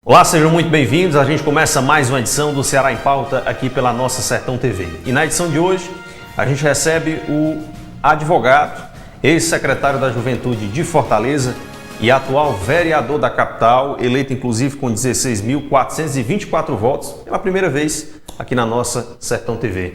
Olá, sejam muito bem-vindos. A gente começa mais uma edição do Ceará em Pauta aqui pela nossa Sertão TV. E na edição de hoje, a gente recebe o advogado, ex-secretário da Juventude de Fortaleza e atual vereador da capital, eleito inclusive com 16.424 votos pela primeira vez aqui na nossa Sertão TV.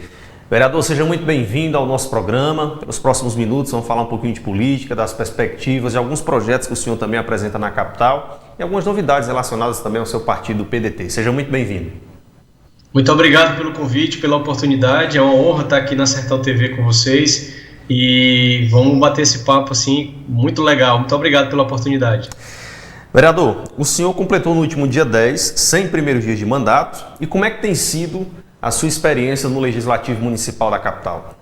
Vereador, seja muito bem-vindo ao nosso programa. Pelos próximos minutos vamos falar um pouquinho de política, das perspectivas, de alguns projetos que o senhor também apresenta na capital e algumas novidades relacionadas também ao seu partido, o PDT. Seja muito bem-vindo. Muito obrigado pelo convite, pela oportunidade. É uma honra estar aqui na Sertão TV com vocês e vamos bater esse papo assim, muito legal. Muito obrigado pela oportunidade. Vereador, o senhor completou no último dia 10, 100 primeiros dias de mandato. E como é que tem sido a sua experiência no Legislativo Municipal da capital?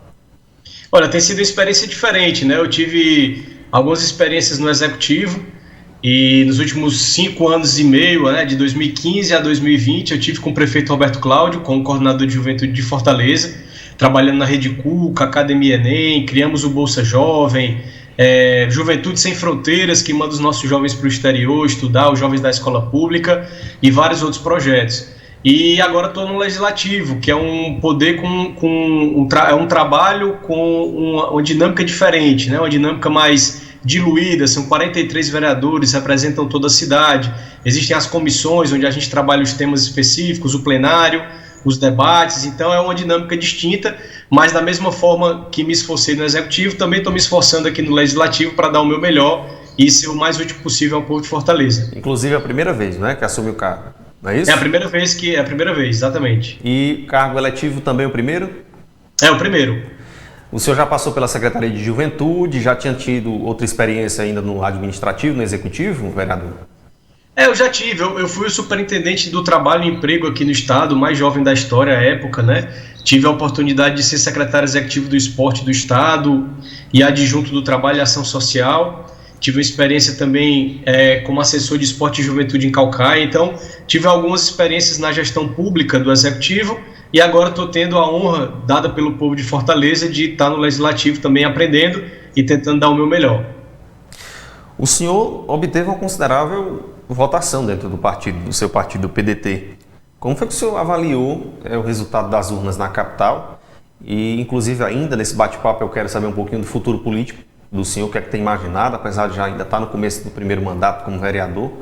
Olha, tem sido uma experiência diferente, né? Eu tive algumas experiências no Executivo e nos últimos 5 anos e meio, né, de 2015 a 2020, eu tive com o prefeito Roberto Cláudio, como coordenador de Juventude de Fortaleza, trabalhando na Rede Cuca, Academia Enem, criamos o Bolsa Jovem, Juventude Sem Fronteiras, que manda os nossos jovens para o exterior estudar, os jovens da escola pública e vários outros projetos. E agora estou no Legislativo, que é um poder é um trabalho com uma dinâmica diferente, né? Uma dinâmica mais diluída, são 43 vereadores, representam toda a cidade, existem as comissões onde a gente trabalha os temas específicos, o plenário, os debates, então é uma dinâmica distinta, mas da mesma forma que me esforcei no Executivo, também estou me esforçando aqui no Legislativo para dar o meu melhor e ser o mais útil possível ao povo de Fortaleza. Inclusive é a primeira vez, né, que assumiu o cargo, não é isso? É a primeira vez, exatamente. E cargo eletivo também o primeiro? É o primeiro. O senhor já passou pela Secretaria de Juventude, já tinha tido outra experiência ainda no administrativo, no executivo, vereador? Eu já tive, eu fui o superintendente do trabalho e emprego aqui no estado, o mais jovem da história à época, né? Tive a oportunidade de ser secretário executivo do esporte do estado e adjunto do trabalho e ação social. Tive uma experiência também como assessor de esporte e juventude em Caucaia, então tive algumas experiências na gestão pública do executivo e agora estou tendo a honra dada pelo povo de Fortaleza de estar no Legislativo também aprendendo e tentando dar o meu melhor. O senhor obteve uma considerável votação dentro do partido, do seu partido, o PDT. Como foi que o senhor avaliou o resultado das urnas na capital? E, inclusive, ainda nesse bate-papo eu quero saber um pouquinho do futuro político do senhor, o que é que tem imaginado, apesar de já ainda estar no começo do primeiro mandato como vereador,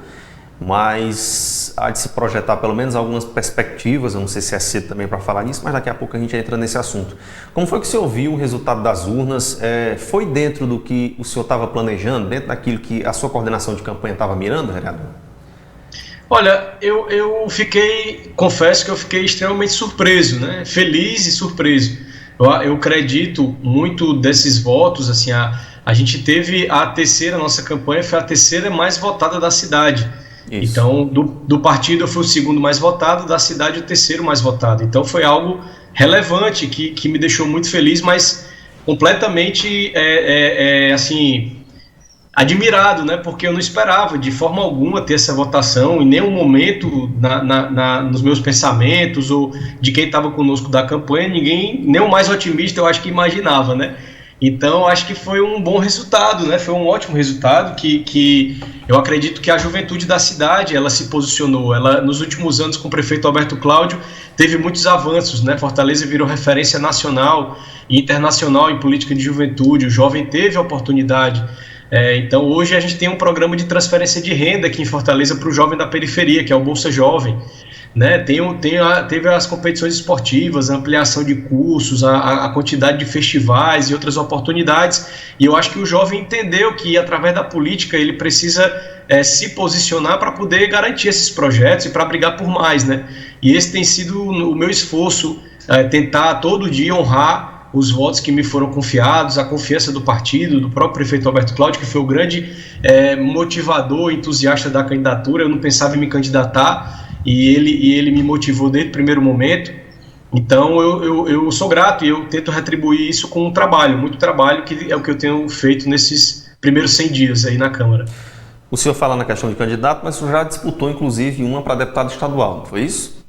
mas há de se projetar pelo menos algumas perspectivas, eu não sei se é cedo também para falar nisso, mas daqui a pouco a gente entra nesse assunto. Como foi que o senhor viu o resultado das urnas? Foi dentro do que o senhor estava planejando, dentro daquilo que a sua coordenação de campanha estava mirando, vereador? Olha, confesso que eu fiquei extremamente surpreso, né? Feliz e surpreso. Eu acredito muito desses votos, assim, a gente teve nossa campanha foi a terceira mais votada da cidade. Isso. Então, do partido eu fui o segundo mais votado, da cidade o terceiro mais votado. Então foi algo relevante que me deixou muito feliz, mas completamente assim, admirado, né? Porque eu não esperava de forma alguma ter essa votação, em nenhum momento nos meus pensamentos ou de quem estava conosco da campanha, ninguém, nem o mais otimista eu acho que imaginava, né? Então, acho que foi um bom resultado, né? Foi um ótimo resultado que eu acredito que a juventude da cidade, ela se posicionou. Ela, nos últimos anos, com o prefeito Roberto Cláudio, teve muitos avanços, né? Fortaleza virou referência nacional e internacional em política de juventude. O jovem teve a oportunidade. Então, hoje a gente tem um programa de transferência de renda aqui em Fortaleza para o jovem da periferia, que é o Bolsa Jovem. Né, teve as competições esportivas, a ampliação de cursos, a quantidade de festivais e outras oportunidades, e eu acho que o jovem entendeu que através da política ele precisa se posicionar para poder garantir esses projetos e para brigar por mais, né? E esse tem sido o meu esforço, tentar todo dia honrar os votos que me foram confiados, a confiança do partido, do próprio prefeito Roberto Cláudio, que foi o grande motivador, entusiasta da candidatura. Eu não pensava em me candidatar, e ele me motivou desde o primeiro momento. Então eu sou grato e eu tento retribuir isso com um trabalho, muito trabalho, que é o que eu tenho feito nesses primeiros 100 dias aí na Câmara. O senhor fala na questão de candidato, mas o senhor já disputou inclusive uma para deputado estadual, não foi isso?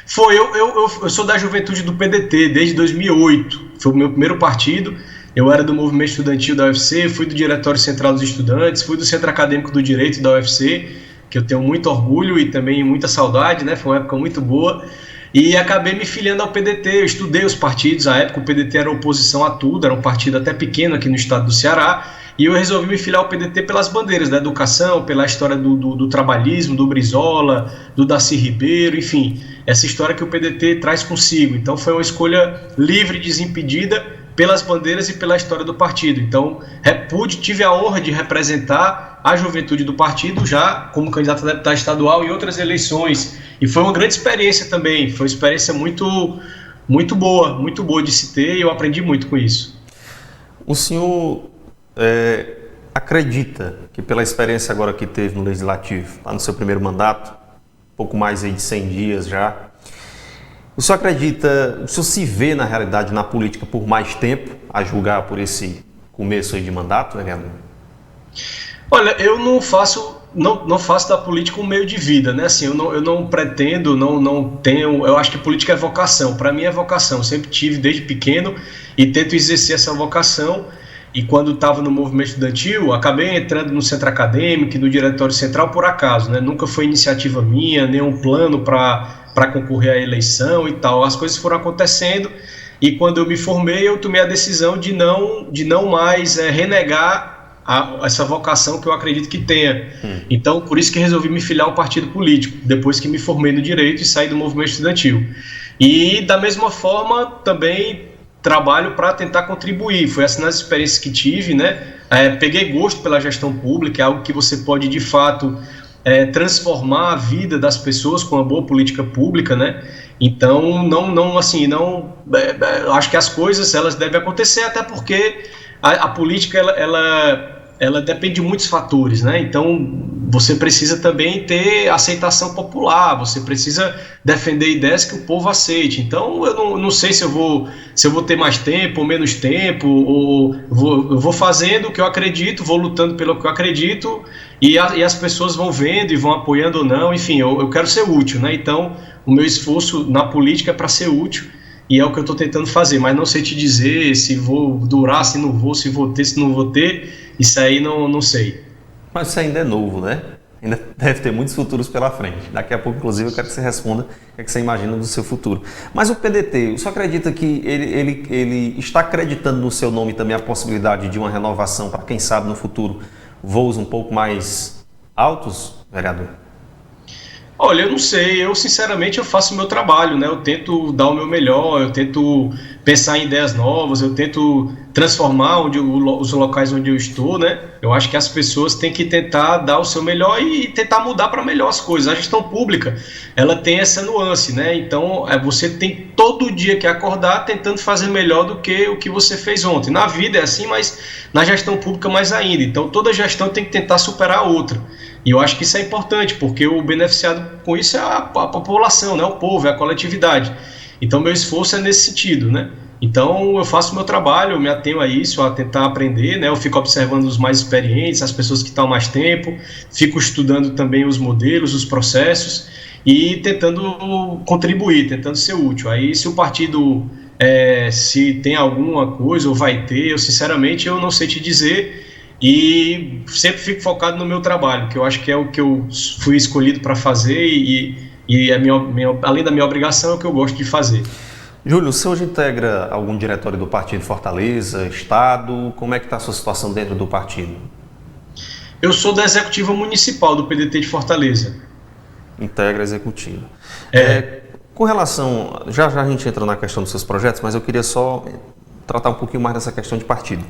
Foi, eu sou da juventude do PDT desde 2008, foi o meu primeiro partido. Eu era do movimento estudantil da UFC, fui do Diretório Central dos Estudantes, fui do Centro Acadêmico do Direito da UFC, que eu tenho muito orgulho e também muita saudade, né? Foi uma época muito boa. E acabei me filiando ao PDT, eu estudei os partidos, à época o PDT era oposição a tudo, era um partido até pequeno aqui no estado do Ceará, e eu resolvi me filiar ao PDT pelas bandeiras da educação, pela história do trabalhismo, do Brizola, do Darcy Ribeiro, enfim, essa história que o PDT traz consigo. Então foi uma escolha livre e desimpedida pelas bandeiras e pela história do partido. Então tive a honra de representar a juventude do partido já como candidato a deputado estadual em outras eleições. E foi uma grande experiência também, foi uma experiência muito boa de se ter, e eu aprendi muito com isso. O senhor acredita que pela experiência agora que teve no Legislativo, está no seu primeiro mandato, pouco mais aí de 100 dias já, o senhor acredita, o senhor se vê na realidade na política por mais tempo, a julgar por esse começo aí de mandato, vereador? Olha, eu não faço da política um meio de vida, né? Assim, eu não pretendo, não tenho. Eu acho que política é vocação. Para mim é vocação. Eu sempre tive desde pequeno e tento exercer essa vocação. E quando estava no movimento estudantil, acabei entrando no centro acadêmico e no diretório central por acaso, né? Nunca foi iniciativa minha, nenhum plano para concorrer à eleição e tal. As coisas foram acontecendo e quando eu me formei, eu tomei a decisão de não mais renegar essa vocação que eu acredito que tenha. Então, por isso que resolvi me filiar a um partido político, depois que me formei no direito e saí do movimento estudantil. E, da mesma forma, também trabalho para tentar contribuir. Foi assim nas experiências que tive, né? Peguei gosto pela gestão pública, é algo que você pode, de fato, transformar a vida das pessoas com uma boa política pública, né? Então, acho que as coisas elas devem acontecer, até porque a política ela depende de muitos fatores, né? Então você precisa também ter aceitação popular, você precisa defender ideias que o povo aceite. Então eu não sei se eu vou ter mais tempo ou menos tempo, ou eu vou fazendo o que eu acredito, vou lutando pelo que eu acredito e as pessoas vão vendo e vão apoiando ou não. Enfim, eu quero ser útil, né? Então o meu esforço na política é para ser útil. E é o que eu estou tentando fazer, mas não sei te dizer se vou durar, se não vou, se vou ter, se não vou ter, isso aí não sei. Mas você ainda é novo, né? Ainda deve ter muitos futuros pela frente. Daqui a pouco, inclusive, eu quero que você responda o que você imagina do seu futuro. Mas o PDT, você acredita que ele está acreditando no seu nome também a possibilidade de uma renovação para, quem sabe, no futuro, voos um pouco mais altos, vereador? Olha, eu não sei, eu sinceramente eu faço o meu trabalho, né? Eu tento dar o meu melhor, eu tento pensar em ideias novas, eu tento transformar os locais onde eu estou, né? Eu acho que as pessoas têm que tentar dar o seu melhor e tentar mudar para melhor as coisas. A gestão pública, ela tem essa nuance, né? Então, você tem todo dia que acordar tentando fazer melhor do que o que você fez ontem. Na vida é assim, mas na gestão pública mais ainda. Então, toda gestão tem que tentar superar a outra. E eu acho que isso é importante, porque o beneficiado com isso é a população, né? O povo, é a coletividade. Então, meu esforço é nesse sentido, né? Então, eu faço o meu trabalho, eu me atenho a isso, a tentar aprender, né? Eu fico observando os mais experientes, as pessoas que estão há mais tempo, fico estudando também os modelos, os processos e tentando contribuir, tentando ser útil. Aí, se o partido, se tem alguma coisa ou vai ter, eu sinceramente eu não sei te dizer. E sempre fico focado no meu trabalho, que eu acho que é o que eu fui escolhido para fazer e além da minha obrigação, é o que eu gosto de fazer. Júlio, você hoje integra algum diretório do partido Fortaleza, Estado? Como é que está a sua situação dentro do partido? Eu sou da executiva municipal do PDT de Fortaleza. Integra a executiva. Com relação, já a gente entra na questão dos seus projetos, mas eu queria só tratar um pouquinho mais dessa questão de partido.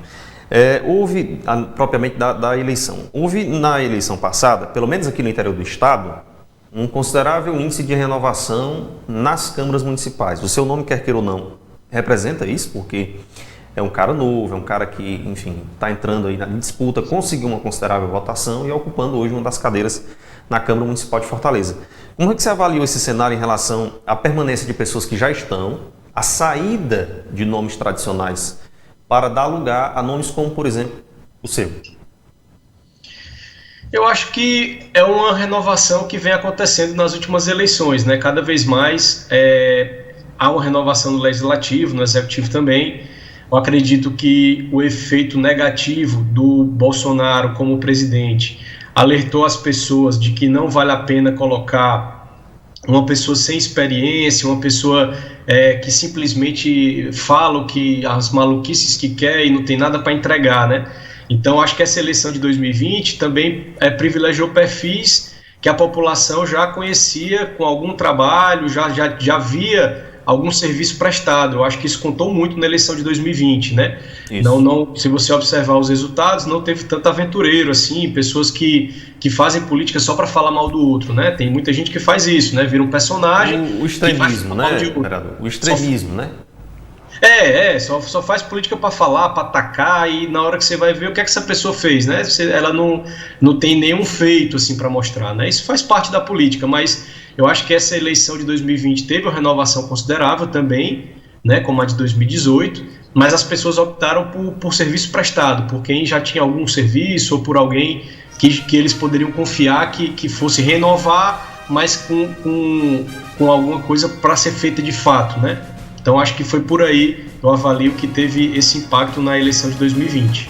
Houve, propriamente da eleição, houve na eleição passada, pelo menos aqui no interior do estado, um considerável índice de renovação nas câmaras municipais. O seu nome, quer queira ou não, representa isso, porque é um cara novo, é um cara que, enfim, está entrando aí na disputa, conseguiu uma considerável votação e ocupando hoje uma das cadeiras na Câmara Municipal de Fortaleza. Como é que você avaliou esse cenário em relação à permanência de pessoas que já estão, a saída de nomes tradicionais para dar lugar a nomes como, por exemplo, o seu? Eu acho que é uma renovação que vem acontecendo nas últimas eleições, né? Cada vez mais há uma renovação no Legislativo, no Executivo também. Eu acredito que o efeito negativo do Bolsonaro como presidente, alertou as pessoas de que não vale a pena colocar uma pessoa sem experiência, uma pessoa que simplesmente fala as maluquices que quer e não tem nada para entregar, né? Então, acho que essa eleição de 2020 também privilegiou perfis que a população já conhecia com algum trabalho, já via algum serviço prestado. Eu acho que isso contou muito na eleição de 2020, né? Não, se você observar os resultados, não teve tanto aventureiro, assim, pessoas que fazem política só para falar mal do outro, né? Tem muita gente que faz isso, né? Vira um personagem... O extremismo, né, vereador? O extremismo, né? Só faz política para falar, para atacar, e na hora que você vai ver o que é que essa pessoa fez, né? Ela não tem nenhum feito assim para mostrar, né? Isso faz parte da política, mas eu acho que essa eleição de 2020 teve uma renovação considerável também, né? Como a de 2018, mas as pessoas optaram por serviço prestado, por quem já tinha algum serviço ou por alguém que eles poderiam confiar que fosse renovar, mas com alguma coisa para ser feita de fato, né? Então, acho que foi por aí, eu avalio, que teve esse impacto na eleição de 2020.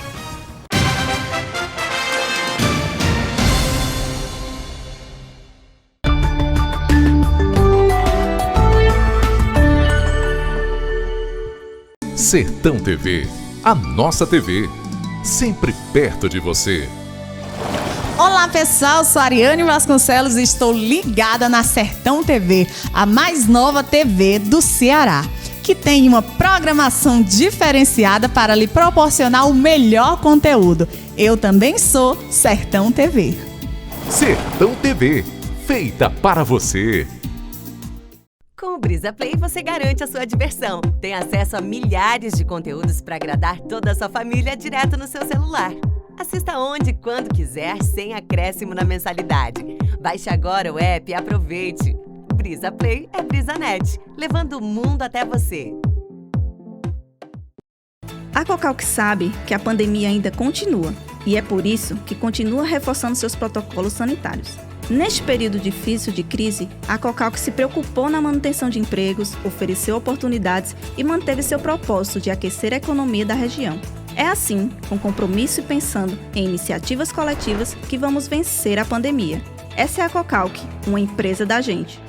Sertão TV, a nossa TV, sempre perto de você. Olá pessoal, sou Ariane Vasconcelos e estou ligada na Sertão TV, a mais nova TV do Ceará, que tem uma programação diferenciada para lhe proporcionar o melhor conteúdo. Eu também sou Sertão TV. Sertão TV, feita para você. Com o Brisa Play você garante a sua diversão. Tem acesso a milhares de conteúdos para agradar toda a sua família direto no seu celular. Assista onde e quando quiser, sem acréscimo na mensalidade. Baixe agora o app e aproveite. Brisa Play é BrisaNet, levando o mundo até você. A Cocalc sabe que a pandemia ainda continua e é por isso que continua reforçando seus protocolos sanitários. Neste período difícil de crise, a Cocalc se preocupou na manutenção de empregos, ofereceu oportunidades e manteve seu propósito de aquecer a economia da região. É assim, com compromisso e pensando em iniciativas coletivas, que vamos vencer a pandemia. Essa é a Cocalc, uma empresa da gente.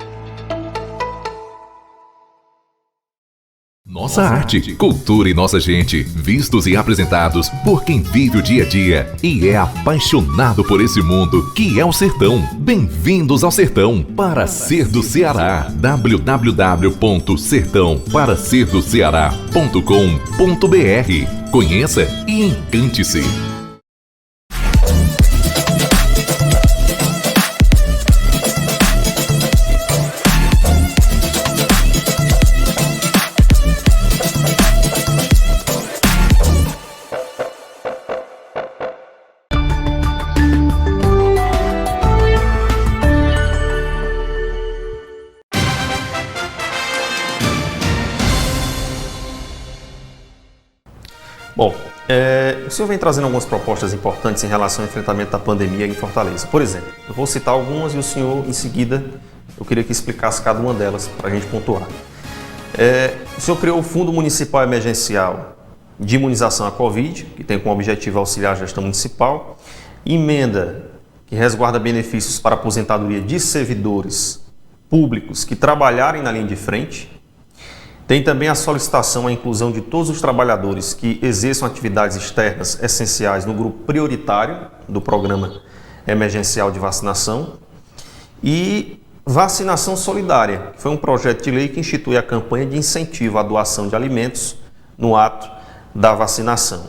Nossa arte, cultura e nossa gente, vistos e apresentados por quem vive o dia a dia e é apaixonado por esse mundo que é o sertão. Bem-vindos ao Sertão para Ser do Ceará. www.sertãoparaserdocceará.com.br. Conheça e encante-se. Bom, o senhor vem trazendo algumas propostas importantes em relação ao enfrentamento da pandemia em Fortaleza. Por exemplo, eu vou citar algumas e o senhor, em seguida, eu queria que explicasse cada uma delas para a gente pontuar. O senhor criou o Fundo Municipal Emergencial de Imunização à Covid, que tem como objetivo auxiliar a gestão municipal, emenda que resguarda benefícios para a aposentadoria de servidores públicos que trabalharem na linha de frente. Tem também a solicitação à inclusão de todos os trabalhadores que exerçam atividades externas essenciais no grupo prioritário do Programa Emergencial de Vacinação. E Vacinação Solidária, que foi um projeto de lei que institui a campanha de incentivo à doação de alimentos no ato da vacinação.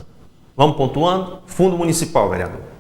Vamos pontuando? Fundo Municipal, vereador.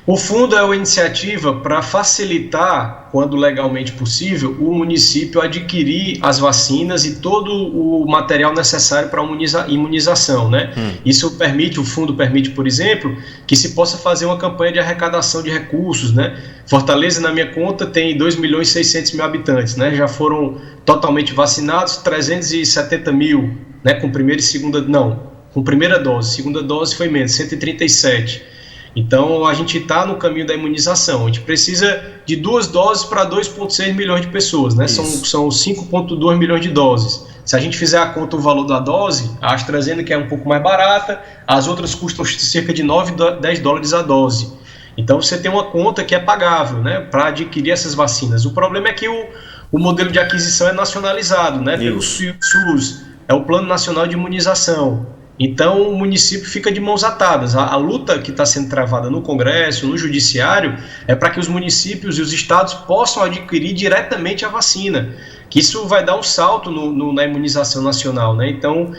O fundo é uma iniciativa para facilitar, quando legalmente possível, o município adquirir as vacinas e todo o material necessário para a imunização, né? Isso permite, o fundo permite, por exemplo, que se possa fazer uma campanha de arrecadação de recursos, né? Fortaleza, na minha conta, tem 2.600.000 habitantes, né? Já foram totalmente vacinados 370 mil, né? Com primeira e segunda, não, com primeira dose, segunda dose foi menos, 137. Então, a gente está no caminho da imunização. A gente precisa de 2 doses para 2,6 milhões de pessoas, né? São 5,2 milhões de doses. Se a gente fizer a conta o valor da dose, a AstraZeneca é um pouco mais barata, as outras custam cerca de 9, 10 dólares a dose. Então você tem uma conta que é pagável, né, para adquirir essas vacinas. O problema é que o modelo de aquisição é nacionalizado, né, pelo SUS, é o Plano Nacional de Imunização. Então o município fica de mãos atadas. A luta que está sendo travada no Congresso, no Judiciário, é para que os municípios e os estados possam adquirir diretamente a vacina, que isso vai dar um salto na imunização nacional, né? Então,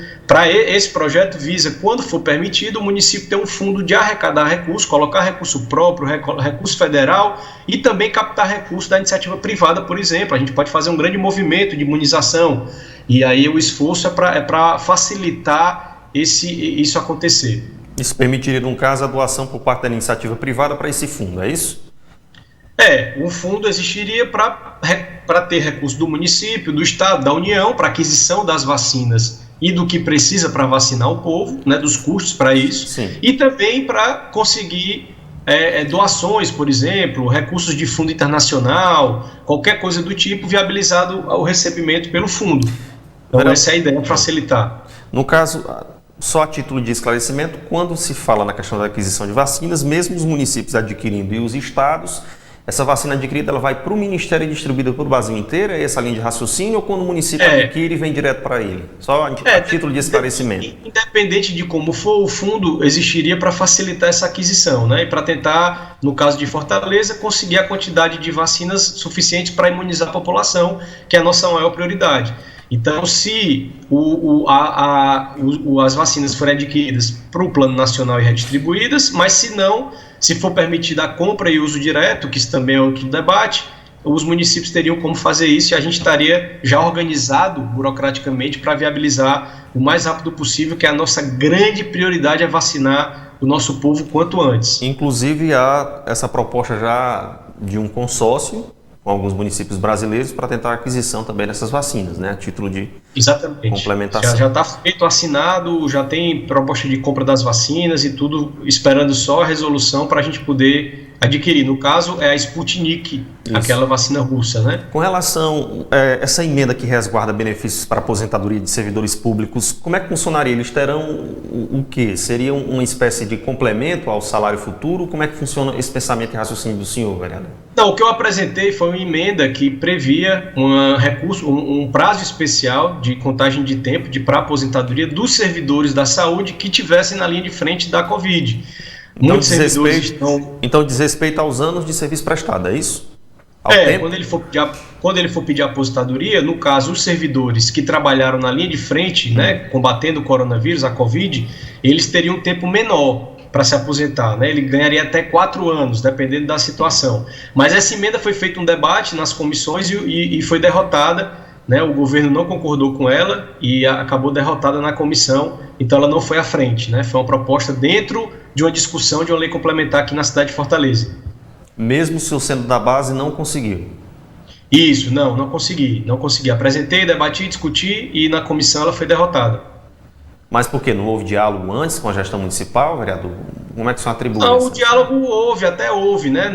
esse projeto visa, quando for permitido, o município ter um fundo de arrecadar recursos, colocar recurso próprio, recurso federal e também captar recursos da iniciativa privada, por exemplo. A gente pode fazer um grande movimento de imunização e aí o esforço é para facilitar isso acontecer. Isso permitiria, no caso, a doação por parte da iniciativa privada para esse fundo, é isso? Um fundo existiria para ter recurso do município, do estado, da União, para aquisição das vacinas e do que precisa para vacinar o povo, né, dos custos para isso. Sim. E também para conseguir doações, por exemplo, recursos de fundo internacional, qualquer coisa do tipo, viabilizado o recebimento pelo fundo. Então, essa é a ideia, facilitar. No caso, só a título de esclarecimento, quando se fala na questão da aquisição de vacinas, mesmo os municípios adquirindo e os estados, essa vacina adquirida ela vai para o Ministério e distribuída para o Brasil inteiro? É essa linha de raciocínio? Ou quando o município adquire e vem direto para ele? Só a título de esclarecimento. Independente de como for, o fundo existiria para facilitar essa aquisição, né? E para tentar, no caso de Fortaleza, conseguir a quantidade de vacinas suficiente para imunizar a população, que é a nossa maior prioridade. Então, se as vacinas forem adquiridas para o Plano Nacional e redistribuídas, mas se for permitida a compra e uso direto, que isso também é outro debate, os municípios teriam como fazer isso e a gente estaria já organizado burocraticamente para viabilizar o mais rápido possível, que é a nossa grande prioridade, é vacinar o nosso povo quanto antes. Inclusive, há essa proposta já de um consórcio com alguns municípios brasileiros para tentar a aquisição também dessas vacinas, né, a título de complementação. Já está feito, assinado, já tem proposta de compra das vacinas e tudo, esperando só a resolução para a gente poder adquirir. No caso, é a Sputnik, aquela vacina russa, né? Com relação a essa emenda que resguarda benefícios para a aposentadoria de servidores públicos, como é que funcionaria? Eles terão o quê? Seria uma espécie de complemento ao salário futuro? Como é que funciona esse pensamento e raciocínio do senhor, vereador? Não, o que eu apresentei foi uma emenda que previa um prazo especial de contagem de tempo para a aposentadoria dos servidores da saúde que estivessem na linha de frente da Covid. Muitos servidores Então diz respeito aos anos de serviço prestado, é isso? Quando ele for pedir aposentadoria, no caso, os servidores que trabalharam na linha de frente, né, combatendo o coronavírus, a Covid, eles teriam um tempo menor para se aposentar, né? Ele ganharia até 4 anos, dependendo da situação. Mas essa emenda foi feito um debate nas comissões e foi derrotada, né? O governo não concordou com ela e acabou derrotada na comissão, então ela não foi à frente, né? Foi uma proposta dentro de uma discussão de uma lei complementar aqui na cidade de Fortaleza. Mesmo se o sendo da base não conseguiu? Isso, não consegui. Apresentei, debati, discuti e na comissão ela foi derrotada. Mas por quê? Não houve diálogo antes com a gestão municipal, vereador? Como é que o senhor atribui isso? O diálogo houve, né?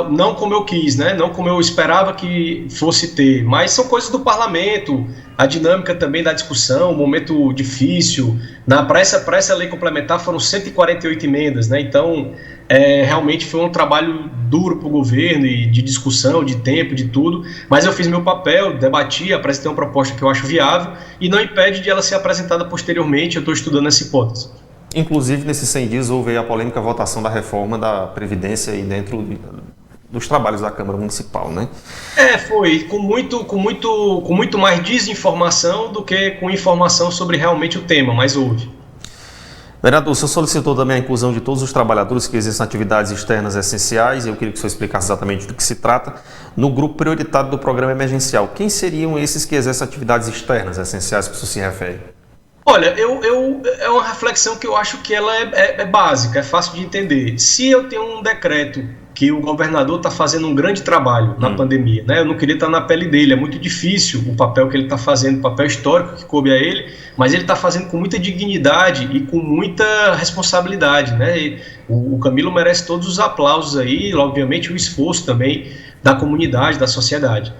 Não como eu quis, né? Não como eu esperava que fosse ter, mas são coisas do parlamento, a dinâmica também da discussão, um momento difícil. Para essa lei complementar foram 148 emendas, né? Então, realmente foi um trabalho duro para o governo e de discussão, de tempo, de tudo, mas eu fiz meu papel, debati, apresentei uma proposta que eu acho viável e não impede de ela ser apresentada posteriormente. Eu estou estudando essa hipótese. Inclusive, nesses 100 dias houve a polêmica votação da reforma da Previdência aí dentro dos trabalhos da Câmara Municipal, né? Foi com muito mais desinformação do que com informação sobre realmente o tema, mas houve. Vereador, o senhor solicitou também a inclusão de todos os trabalhadores que exercem atividades externas essenciais, e eu queria que o senhor explicasse exatamente do que se trata, no grupo prioritário do programa emergencial. Quem seriam esses que exercem atividades externas essenciais que o senhor se refere? Olha, é uma reflexão que eu acho que ela é básica, é fácil de entender. Se eu tenho um decreto que o governador está fazendo um grande trabalho na pandemia, né? Eu não queria estar na pele dele, é muito difícil o papel que ele está fazendo, o papel histórico que coube a ele, mas ele está fazendo com muita dignidade e com muita responsabilidade, né? E o Camilo merece todos os aplausos aí, obviamente o esforço também da comunidade, da sociedade.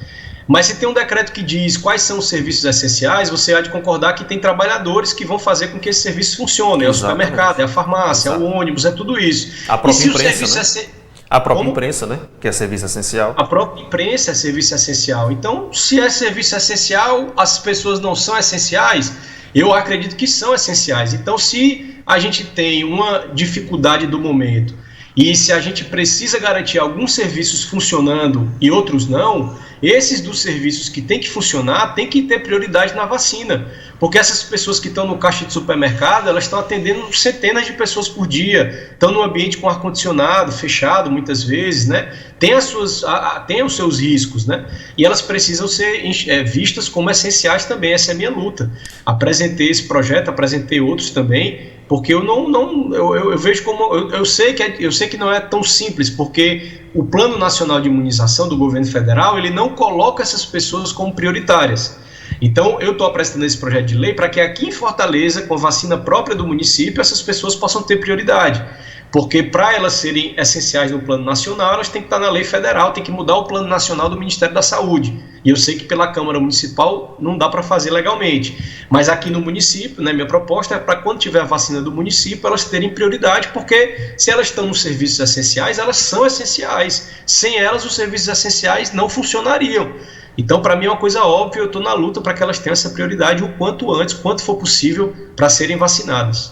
Mas se tem um decreto que diz quais são os serviços essenciais, você há de concordar que tem trabalhadores que vão fazer com que esses serviços funcionem. É o supermercado, é a farmácia, é o ônibus, é tudo isso. A própria imprensa, né? A própria imprensa, né? Que é serviço essencial. A própria imprensa é serviço essencial. Então, se é serviço essencial, as pessoas não são essenciais? Eu acredito que são essenciais. Então, se a gente tem uma dificuldade do momento e se a gente precisa garantir alguns serviços funcionando e outros não, esses dos serviços que tem que funcionar tem que ter prioridade na vacina. Porque essas pessoas que estão no caixa de supermercado, elas estão atendendo centenas de pessoas por dia, estão num ambiente com ar-condicionado, fechado muitas vezes, né? Tem os seus riscos, né? E elas precisam ser vistas como essenciais também. Essa é a minha luta. Apresentei esse projeto, apresentei outros também, porque eu vejo como eu sei que não é tão simples, porque o Plano Nacional de Imunização do governo federal, ele não coloca essas pessoas como prioritárias. Então, eu estou apresentando esse projeto de lei para que aqui em Fortaleza, com vacina própria do município, essas pessoas possam ter prioridade. Porque para elas serem essenciais no plano nacional, elas têm que estar na lei federal, tem que mudar o plano nacional do Ministério da Saúde. E eu sei que pela Câmara Municipal não dá para fazer legalmente. Mas aqui no município, né, minha proposta é para quando tiver a vacina do município, elas terem prioridade, porque se elas estão nos serviços essenciais, elas são essenciais. Sem elas, os serviços essenciais não funcionariam. Então, para mim é uma coisa óbvia, eu estou na luta para que elas tenham essa prioridade o quanto antes, quanto for possível, para serem vacinadas.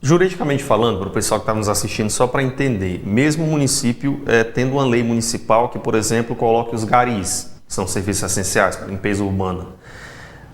Juridicamente falando, para o pessoal que está nos assistindo, só para entender, mesmo o município tendo uma lei municipal que, por exemplo, coloque os garis, que são serviços essenciais para limpeza urbana,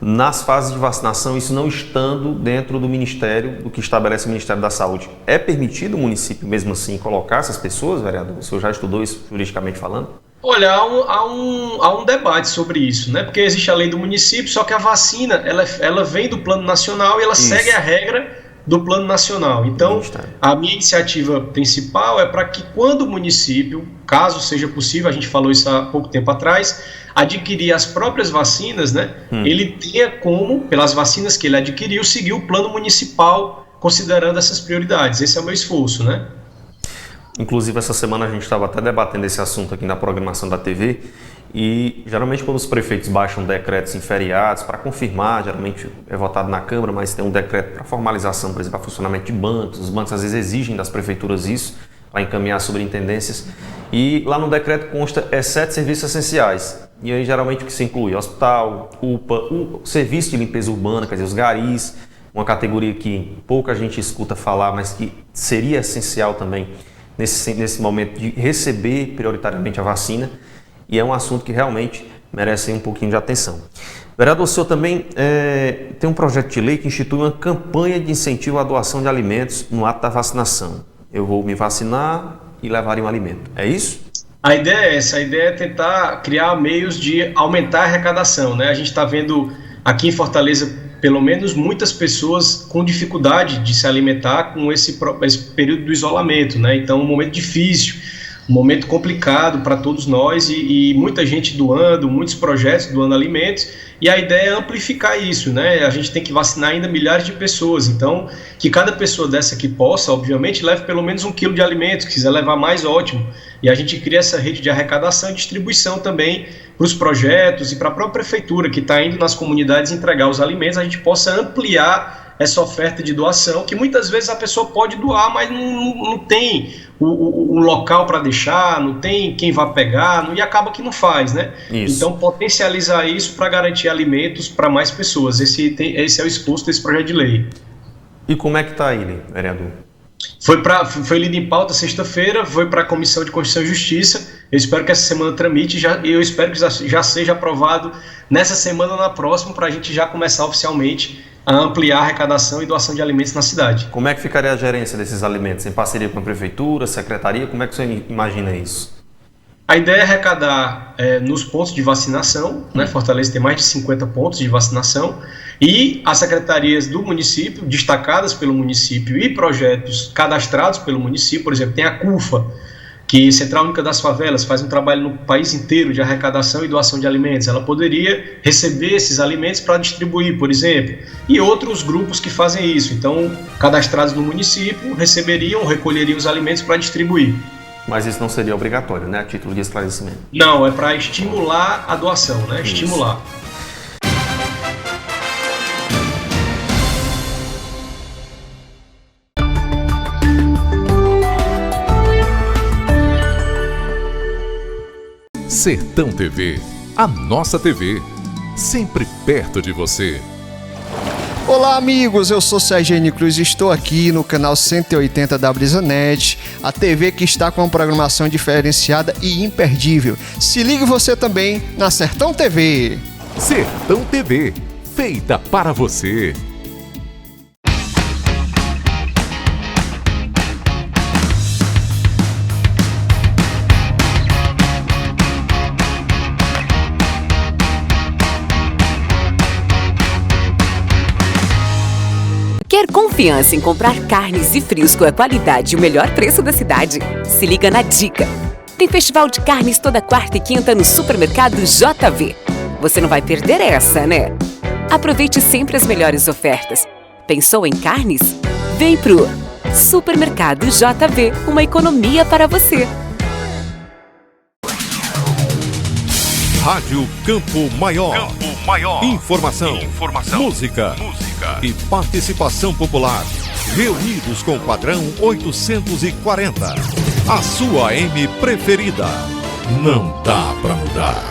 nas fases de vacinação, isso não estando dentro do Ministério, do que estabelece o Ministério da Saúde, é permitido o município mesmo assim colocar essas pessoas, vereador? O senhor já estudou isso juridicamente falando? Olha, há um debate sobre isso, né? Porque existe a lei do município, só que a vacina, ela vem do Plano Nacional e ela segue a regra do Plano Nacional. Então, a minha iniciativa principal é para que quando o município, caso seja possível, a gente falou isso há pouco tempo atrás, adquirir as próprias vacinas, né? Ele tenha como, pelas vacinas que ele adquiriu, seguir o plano municipal, considerando essas prioridades. Esse é o meu esforço, né? Inclusive, essa semana a gente estava até debatendo esse assunto aqui na programação da TV e, geralmente, quando os prefeitos baixam decretos em feriados para confirmar, geralmente é votado na Câmara, mas tem um decreto para formalização, por exemplo, para funcionamento de bancos. Os bancos, às vezes, exigem das prefeituras isso para encaminhar superintendências e lá no decreto consta 7 serviços essenciais. E aí, geralmente, o que se inclui? Hospital, UPA, o serviço de limpeza urbana, quer dizer, os garis, uma categoria que pouca gente escuta falar, mas que seria essencial também nesse momento de receber prioritariamente a vacina, e é um assunto que realmente merece um pouquinho de atenção. Vereador, o senhor também tem um projeto de lei que institui uma campanha de incentivo à doação de alimentos no ato da vacinação. Eu vou me vacinar e levar um alimento. É isso? A ideia é essa, a ideia é tentar criar meios de aumentar a arrecadação, né? A gente está vendo aqui em Fortaleza, pelo menos muitas pessoas com dificuldade de se alimentar com esse período do isolamento, né? Então, um momento difícil, um momento complicado para todos nós e muita gente doando, muitos projetos doando alimentos, e a ideia é amplificar isso, né? A gente tem que vacinar ainda milhares de pessoas, então que cada pessoa dessa que possa, obviamente, leve pelo menos 1 quilo de alimentos, se quiser levar mais, ótimo, e a gente cria essa rede de arrecadação e distribuição também para os projetos e para a própria prefeitura que está indo nas comunidades entregar os alimentos, a gente possa ampliar essa oferta de doação, que muitas vezes a pessoa pode doar, mas não tem o local para deixar, não tem quem vá pegar, e acaba que não faz, né? Isso. Então, potencializar isso para garantir alimentos para mais pessoas. Esse é o esforço desse projeto de lei. E como é que está ele, vereador? Foi lido em pauta sexta-feira, foi para a Comissão de Constituição e Justiça. Eu espero que essa semana tramite e eu espero que já seja aprovado nessa semana ou na próxima, para a gente já começar oficialmente a ampliar a arrecadação e doação de alimentos na cidade. Como é que ficaria a gerência desses alimentos? Em parceria com a prefeitura, secretaria? Como é que você imagina isso? A ideia é arrecadar nos pontos de vacinação, né? Fortaleza tem mais de 50 pontos de vacinação, e as secretarias do município, destacadas pelo município, e projetos cadastrados pelo município. Por exemplo, tem a CUFA, que Central Única das Favelas faz um trabalho no país inteiro de arrecadação e doação de alimentos. Ela poderia receber esses alimentos para distribuir, por exemplo, e outros grupos que fazem isso. Então, cadastrados no município, recolheriam os alimentos para distribuir. Mas isso não seria obrigatório, né? A título de esclarecimento. Não, é para estimular a doação, né? Isso. Estimular. Sertão TV, a nossa TV, sempre perto de você. Olá amigos, eu sou Sergênio Cruz e estou aqui no canal 180 da BrisaNet, a TV que está com uma programação diferenciada e imperdível. Se ligue você também na Sertão TV. Sertão TV, feita para você. Quer confiança em comprar carnes e frios com a qualidade e o melhor preço da cidade? Se liga na dica! Tem festival de carnes toda quarta e quinta no Supermercado JV. Você não vai perder essa, né? Aproveite sempre as melhores ofertas. Pensou em carnes? Vem pro Supermercado JV, uma economia para você. Rádio Campo Maior. Informação. Música. E participação popular. Reunidos com o padrão 840. A sua AM preferida. Não dá pra mudar.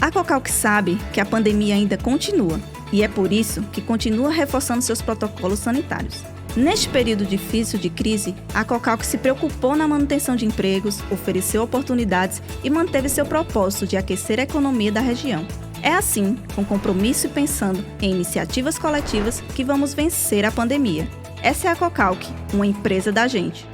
A Cocalc sabe que a pandemia ainda continua e é por isso que continua reforçando seus protocolos sanitários. Neste período difícil de crise, a Cocalc se preocupou na manutenção de empregos, ofereceu oportunidades e manteve seu propósito de aquecer a economia da região. É assim, com compromisso e pensando em iniciativas coletivas, que vamos vencer a pandemia. Essa é a Cocalc, uma empresa da gente.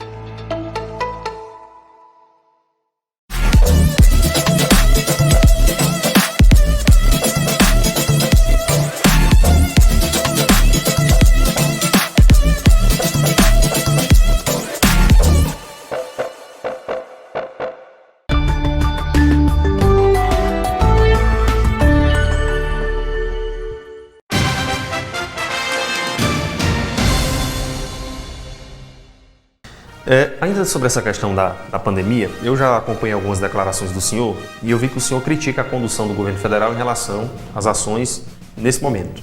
Ainda sobre essa questão da pandemia, eu já acompanhei algumas declarações do senhor e eu vi que o senhor critica a condução do governo federal em relação às ações nesse momento.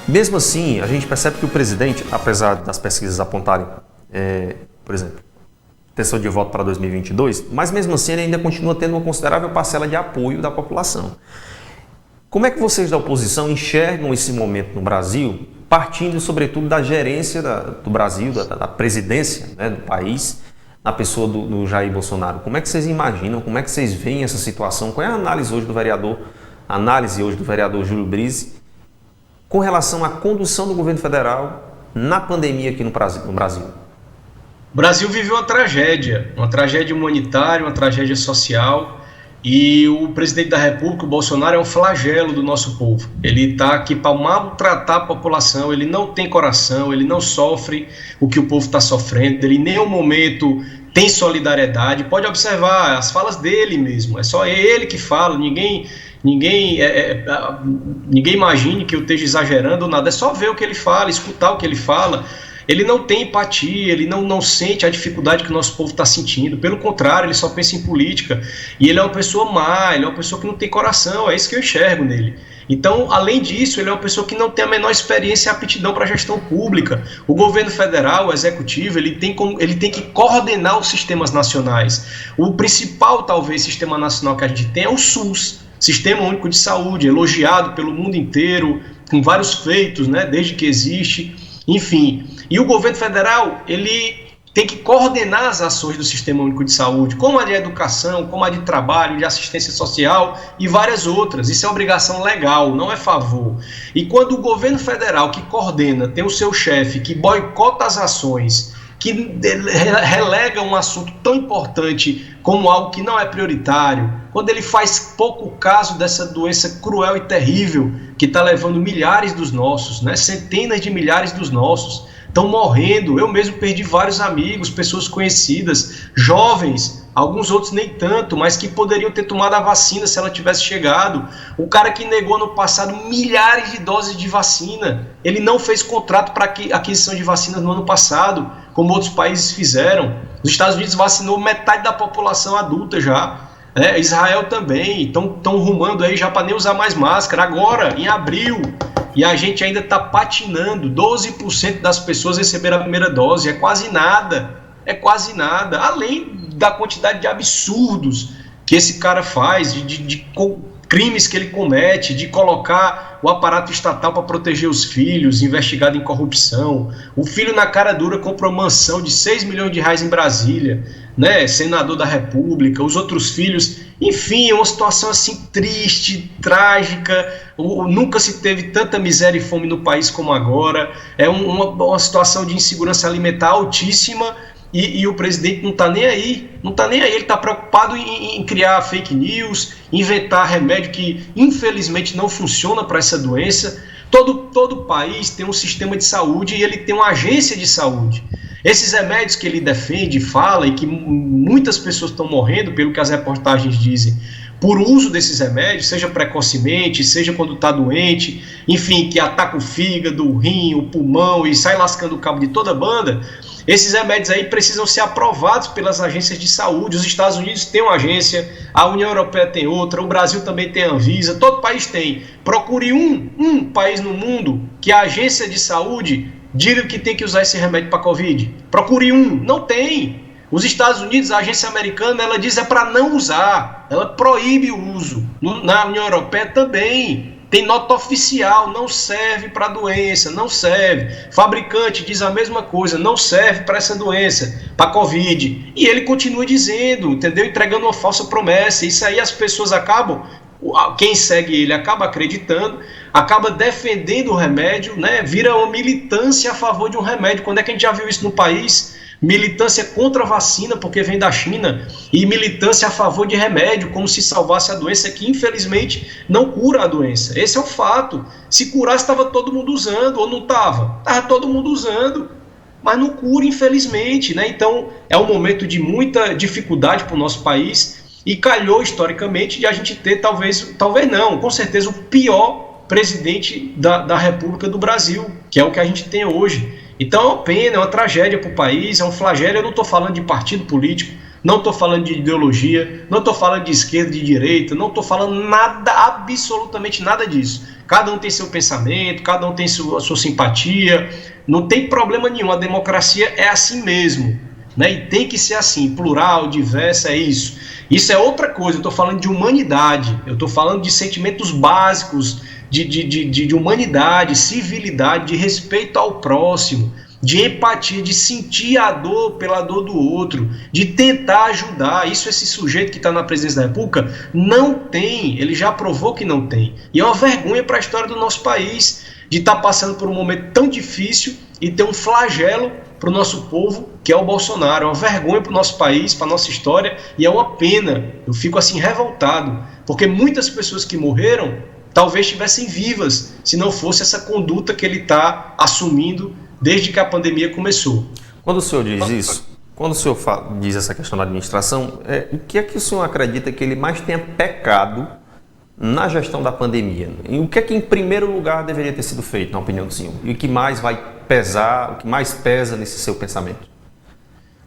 Mesmo assim, a gente percebe que o presidente, apesar das pesquisas apontarem, por exemplo, intenção de voto para 2022, mas mesmo assim ele ainda continua tendo uma considerável parcela de apoio da população. Como é que vocês da oposição enxergam esse momento no Brasil, partindo sobretudo da gerência do Brasil, da presidência, né, do país, na pessoa do Jair Bolsonaro? Como é que vocês imaginam, como é que vocês veem essa situação? Qual é a análise hoje do vereador Júlio Brise com relação à condução do governo federal na pandemia aqui no Brasil? O Brasil viveu uma tragédia humanitária, uma tragédia social. E o presidente da República, o Bolsonaro, é um flagelo do nosso povo. Ele está aqui para maltratar a população, ele não tem coração, ele não sofre o que o povo está sofrendo, ele em nenhum momento tem solidariedade. Pode observar as falas dele mesmo, é só ele que fala, ninguém imagine que eu esteja exagerando ou nada, é só ver o que ele fala, escutar o que ele fala. Ele não tem empatia, ele não sente a dificuldade que o nosso povo está sentindo. Pelo contrário, ele só pensa em política. E ele é uma pessoa má, ele é uma pessoa que não tem coração, é isso que eu enxergo nele. Então, além disso, ele é uma pessoa que não tem a menor experiência e aptidão para a gestão pública. O governo federal, o executivo, ele tem que coordenar os sistemas nacionais. O principal, talvez, sistema nacional que a gente tem é o SUS, Sistema Único de Saúde, elogiado pelo mundo inteiro, com vários feitos, né, desde que existe, enfim. E o governo federal, ele tem que coordenar as ações do Sistema Único de Saúde, como a de educação, como a de trabalho, de assistência social e várias outras. Isso é obrigação legal, não é favor. E quando o governo federal que coordena tem o seu chefe que boicota as ações, que relega um assunto tão importante como algo que não é prioritário, quando ele faz pouco caso dessa doença cruel e terrível que está levando milhares dos nossos, né, centenas de milhares dos nossos, estão morrendo. Eu mesmo perdi vários amigos, pessoas conhecidas, jovens, alguns outros nem tanto, mas que poderiam ter tomado a vacina se ela tivesse chegado. O cara que negou no passado milhares de doses de vacina, ele não fez contrato para aquisição de vacinas no ano passado, como outros países fizeram. Os Estados Unidos vacinou metade da população adulta já. Israel também, estão rumando aí já para nem usar mais máscara. Agora, em abril, e a gente ainda está patinando, 12% das pessoas receberam a primeira dose, é quase nada, além da quantidade de absurdos que esse cara faz, de crimes que ele comete, de colocar o aparato estatal para proteger os filhos, investigado em corrupção. O filho na cara dura compra uma mansão de 6 milhões de reais em Brasília, né? Senador da República, os outros filhos, enfim, é uma situação assim triste, trágica. Nunca se teve tanta miséria e fome no país como agora. É uma situação de insegurança alimentar altíssima. E o presidente não está nem aí, ele está preocupado em criar fake news, inventar remédio que infelizmente não funciona para essa doença. Todo país tem um sistema de saúde e ele tem uma agência de saúde. Esses remédios que ele defende, fala e que muitas pessoas estão morrendo, pelo que as reportagens dizem, por uso desses remédios, seja precocemente, seja quando está doente, enfim, que ataca o fígado, o rim, o pulmão e sai lascando o cabo de toda a banda. Esses remédios aí precisam ser aprovados pelas agências de saúde. Os Estados Unidos têm uma agência, a União Europeia tem outra, o Brasil também tem a Anvisa, todo país tem. Procure um país no mundo que a agência de saúde diga que tem que usar esse remédio para Covid. Procure não tem. Os Estados Unidos, a agência americana, ela diz para não usar, ela proíbe o uso. Na União Europeia também. Tem nota oficial, não serve para a doença, não serve. Fabricante diz a mesma coisa, não serve para essa doença, para a Covid. E ele continua dizendo, entendeu? Entregando uma falsa promessa. Isso aí as pessoas acabam, quem segue ele acaba acreditando, acaba defendendo o remédio, né? Vira uma militância a favor de um remédio. Quando é que a gente já viu isso no país? Militância contra a vacina, porque vem da China, e militância a favor de remédio, como se salvasse a doença, que infelizmente não cura a doença. Esse é o fato. Se curasse, estava todo mundo usando, ou não estava? Estava todo mundo usando, mas não cura, infelizmente, né? Então, é um momento de muita dificuldade para o nosso país, e calhou, historicamente, de a gente ter, talvez não, com certeza, o pior presidente da República do Brasil, que é o que a gente tem hoje. Então é uma pena, é uma tragédia para o país, é um flagelo. Eu não estou falando de partido político, não estou falando de ideologia, não estou falando de esquerda, de direita, não estou falando nada, absolutamente nada disso. Cada um tem seu pensamento, cada um tem sua simpatia, não tem problema nenhum, a democracia é assim mesmo, né? E tem que ser assim, plural, diversa, é isso. Isso é outra coisa, eu estou falando de humanidade, eu estou falando de sentimentos básicos, de humanidade, civilidade, de respeito ao próximo, de empatia, de sentir a dor pela dor do outro, de tentar ajudar. Isso esse sujeito que está na presidência da República não tem, ele já provou que não tem. E é uma vergonha para a história do nosso país, de estar passando por um momento tão difícil e ter um flagelo para o nosso povo, que é o Bolsonaro. É uma vergonha para o nosso país, para a nossa história, e é uma pena. Eu fico assim revoltado, porque muitas pessoas que morreram talvez estivessem vivas, se não fosse essa conduta que ele está assumindo desde que a pandemia começou. Quando o senhor diz isso, quando o senhor diz essa questão da administração, o que é que o senhor acredita que ele mais tenha pecado na gestão da pandemia? E o que é que em primeiro lugar deveria ter sido feito, na opinião do senhor? E o que mais vai pesar, o que mais pesa nesse seu pensamento?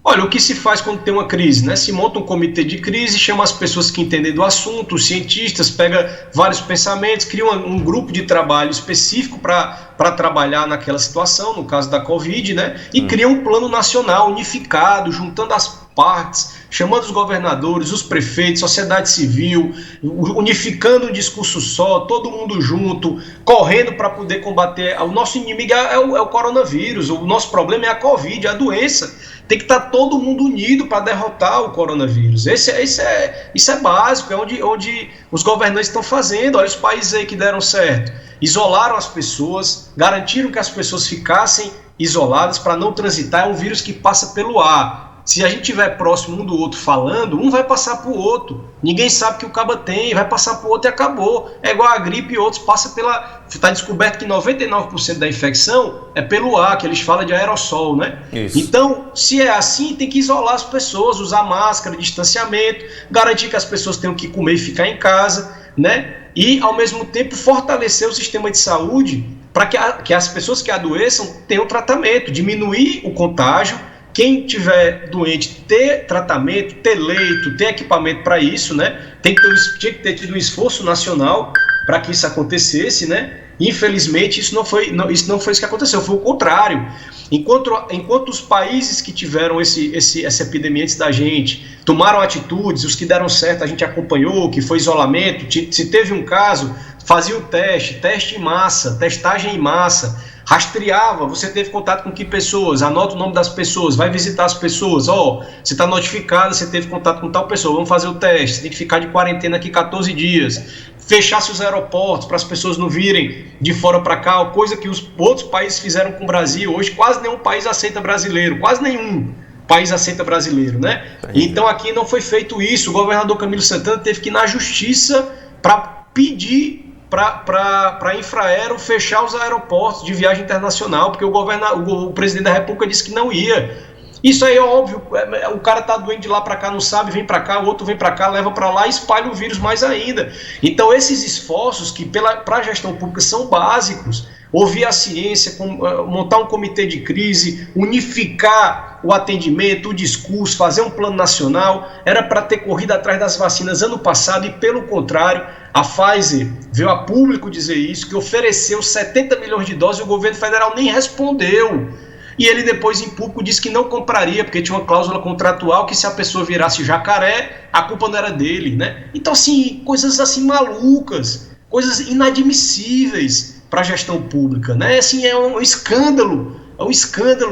Olha, o que se faz quando tem uma crise, né? Se monta um comitê de crise, chama as pessoas que entendem do assunto, os cientistas, pega vários pensamentos, cria um grupo de trabalho específico para trabalhar naquela situação, no caso da Covid, né? E cria um plano nacional unificado, juntando as partes, chamando os governadores, os prefeitos, sociedade civil, unificando um discurso só, todo mundo junto, correndo para poder combater. O nosso inimigo é o coronavírus, o nosso problema é a Covid, a doença. Tem que estar todo mundo unido para derrotar o coronavírus. Isso é básico, é onde os governantes estão fazendo. Olha os países aí que deram certo. Isolaram as pessoas, garantiram que as pessoas ficassem isoladas para não transitar. É um vírus que passa pelo ar. Se a gente estiver próximo um do outro falando, um vai passar para o outro. Ninguém sabe que o caba tem, vai passar para o outro e acabou. É igual a gripe e outros, passa pela... Está descoberto que 99% da infecção é pelo ar, que eles falam de aerossol, né? Isso. Então, se é assim, tem que isolar as pessoas, usar máscara, distanciamento, garantir que as pessoas tenham que comer e ficar em casa, né? E, ao mesmo tempo, fortalecer o sistema de saúde para que as pessoas que adoeçam tenham tratamento, diminuir o contágio. Quem tiver doente, ter tratamento, ter leito, ter equipamento para isso, né? Tinha que ter tido um esforço nacional para que isso acontecesse, né? Infelizmente, isso não foi isso que aconteceu, foi o contrário. Enquanto os países que tiveram essa epidemia antes da gente tomaram atitudes, os que deram certo a gente acompanhou, que foi isolamento, se teve um caso, fazia o teste em massa, testagem em massa, rastreava, você teve contato com que pessoas, anota o nome das pessoas, vai visitar as pessoas, você está notificado, você teve contato com tal pessoa, vamos fazer o teste, você tem que ficar de quarentena aqui 14 dias, fechasse os aeroportos para as pessoas não virem de fora para cá, coisa que os outros países fizeram com o Brasil. Hoje quase nenhum país aceita brasileiro, quase nenhum país aceita brasileiro, né? Então aqui não foi feito isso. O governador Camilo Santana teve que ir na justiça para pedir para a Infraero fechar os aeroportos de viagem internacional, porque o presidente da República disse que não ia. Isso aí é óbvio, o cara tá doente de lá para cá, não sabe, vem para cá, o outro vem para cá, leva para lá e espalha o vírus mais ainda. Então esses esforços que para a gestão pública são básicos, ouvir a ciência, montar um comitê de crise, unificar o atendimento, o discurso, fazer um plano nacional, era para ter corrido atrás das vacinas ano passado e, pelo contrário, a Pfizer veio a público dizer isso, que ofereceu 70 milhões de doses e o governo federal nem respondeu. E ele depois em público disse que não compraria, porque tinha uma cláusula contratual que se a pessoa virasse jacaré, a culpa não era dele, né? Então, assim, coisas assim malucas, coisas inadmissíveis para a gestão pública, né? Assim, é um escândalo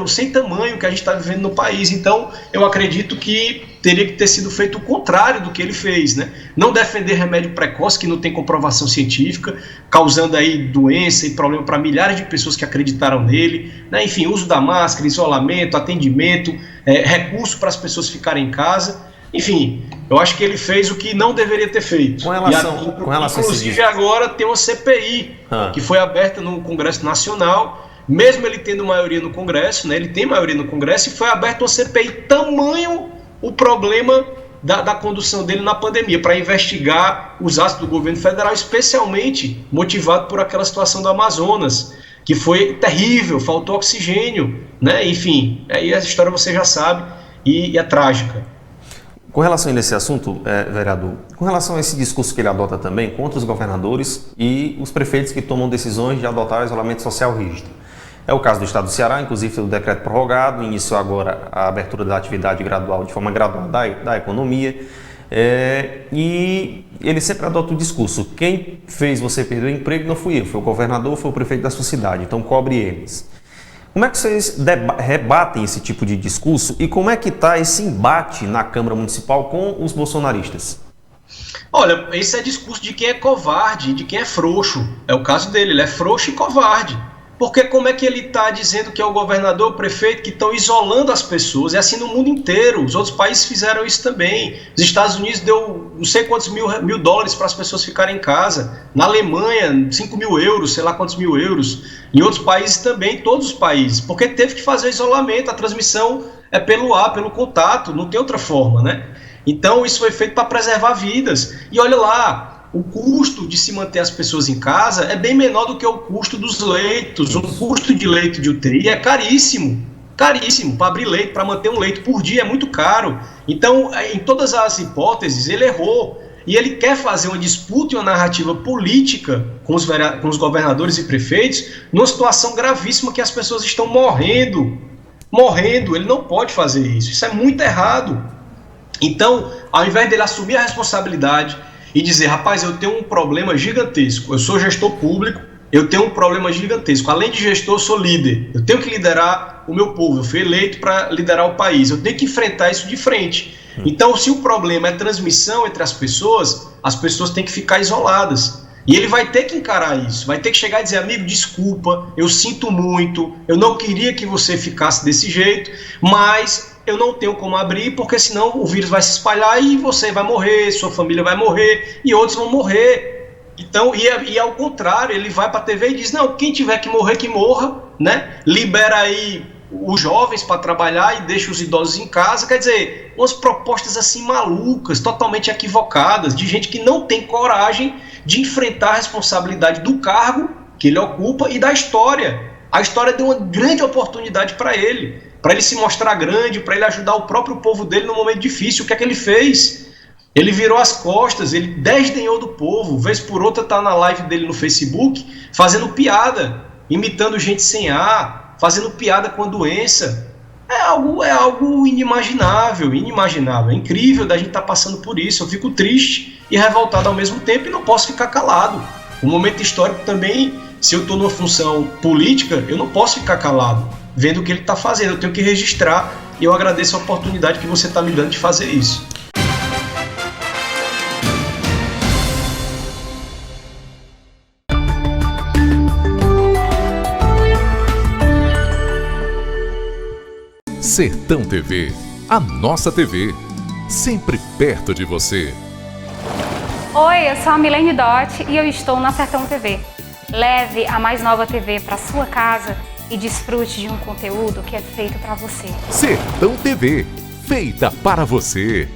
sem tamanho que a gente está vivendo no país. Então, eu acredito que teria que ter sido feito o contrário do que ele fez, né? Não defender remédio precoce que não tem comprovação científica, causando aí doença e problema para milhares de pessoas que acreditaram nele, né? Enfim, uso da máscara, isolamento, atendimento, recurso para as pessoas ficarem em casa. Enfim, eu acho que ele fez o que não deveria ter feito. Com relação inclusive agora tem uma CPI que foi aberta no Congresso Nacional, mesmo ele tendo maioria no Congresso, né, ele tem maioria no Congresso, e foi aberta uma CPI, tamanho o problema da condução dele na pandemia, para investigar os atos do governo federal, especialmente motivado por aquela situação do Amazonas, que foi terrível, faltou oxigênio, né? Enfim, aí a história você já sabe e é trágica. Com relação a esse assunto, vereador, com relação a esse discurso que ele adota também contra os governadores e os prefeitos que tomam decisões de adotar isolamento social rígido. É o caso do estado do Ceará, inclusive o decreto prorrogado, iniciou agora a abertura da atividade gradual, de forma gradual da economia, e ele sempre adota o discurso: quem fez você perder o emprego não fui eu, foi o governador, foi o prefeito da sua cidade, então cobre eles. Como é que vocês rebatem esse tipo de discurso e como é que está esse embate na Câmara Municipal com os bolsonaristas? Olha, esse é discurso de quem é covarde, de quem é frouxo. É o caso dele, ele é frouxo e covarde. Porque como é que ele está dizendo que é o governador, o prefeito, que estão isolando as pessoas? É assim no mundo inteiro, os outros países fizeram isso também. Os Estados Unidos deu não sei quantos mil dólares para as pessoas ficarem em casa. Na Alemanha, 5 mil euros, sei lá quantos mil euros. Em outros países também, todos os países. Porque teve que fazer isolamento, a transmissão é pelo ar, pelo contato, não tem outra forma, né? Então isso foi feito para preservar vidas. E olha lá, o custo de se manter as pessoas em casa é bem menor do que o custo dos leitos. O custo de leito de UTI é caríssimo. Caríssimo. Para abrir leito, para manter um leito por dia é muito caro. Então, em todas as hipóteses, ele errou. E ele quer fazer uma disputa e uma narrativa política com os governadores e prefeitos numa situação gravíssima que as pessoas estão morrendo. Ele não pode fazer isso. Isso é muito errado. Então, ao invés dele assumir a responsabilidade e dizer: rapaz, eu tenho um problema gigantesco, eu sou gestor público, eu tenho um problema gigantesco, além de gestor, eu sou líder, eu tenho que liderar o meu povo, eu fui eleito para liderar o país, eu tenho que enfrentar isso de frente. Então, se o problema é transmissão entre as pessoas têm que ficar isoladas. E ele vai ter que encarar isso, vai ter que chegar e dizer: amigo, desculpa, eu sinto muito, eu não queria que você ficasse desse jeito, mas eu não tenho como abrir, porque senão o vírus vai se espalhar e você vai morrer, sua família vai morrer e outros vão morrer. Então, e ao contrário, ele vai para a TV e diz: não, quem tiver que morrer, que morra, né? Libera aí os jovens para trabalhar e deixa os idosos em casa. Quer dizer, umas propostas assim malucas, totalmente equivocadas, de gente que não tem coragem de enfrentar a responsabilidade do cargo que ele ocupa e da história. A história deu uma grande oportunidade para ele se mostrar grande, para ele ajudar o próprio povo dele num momento difícil. O que é que ele fez? Ele virou as costas, ele desdenhou do povo, vez por outra tá na live dele no Facebook, fazendo piada, imitando gente sem ar, fazendo piada com a doença. É algo inimaginável, é incrível da gente estar passando por isso. Eu fico triste e revoltado ao mesmo tempo e não posso ficar calado. O momento histórico também, se eu estou numa função política, eu não posso ficar calado, vendo o que ele está fazendo, eu tenho que registrar e eu agradeço a oportunidade que você está me dando de fazer isso. Sertão TV, a nossa TV, sempre perto de você. Oi, eu sou a Milene Dott e eu estou na Sertão TV. Leve a mais nova TV para sua casa e desfrute de um conteúdo que é feito para você. Sertão TV, feita para você.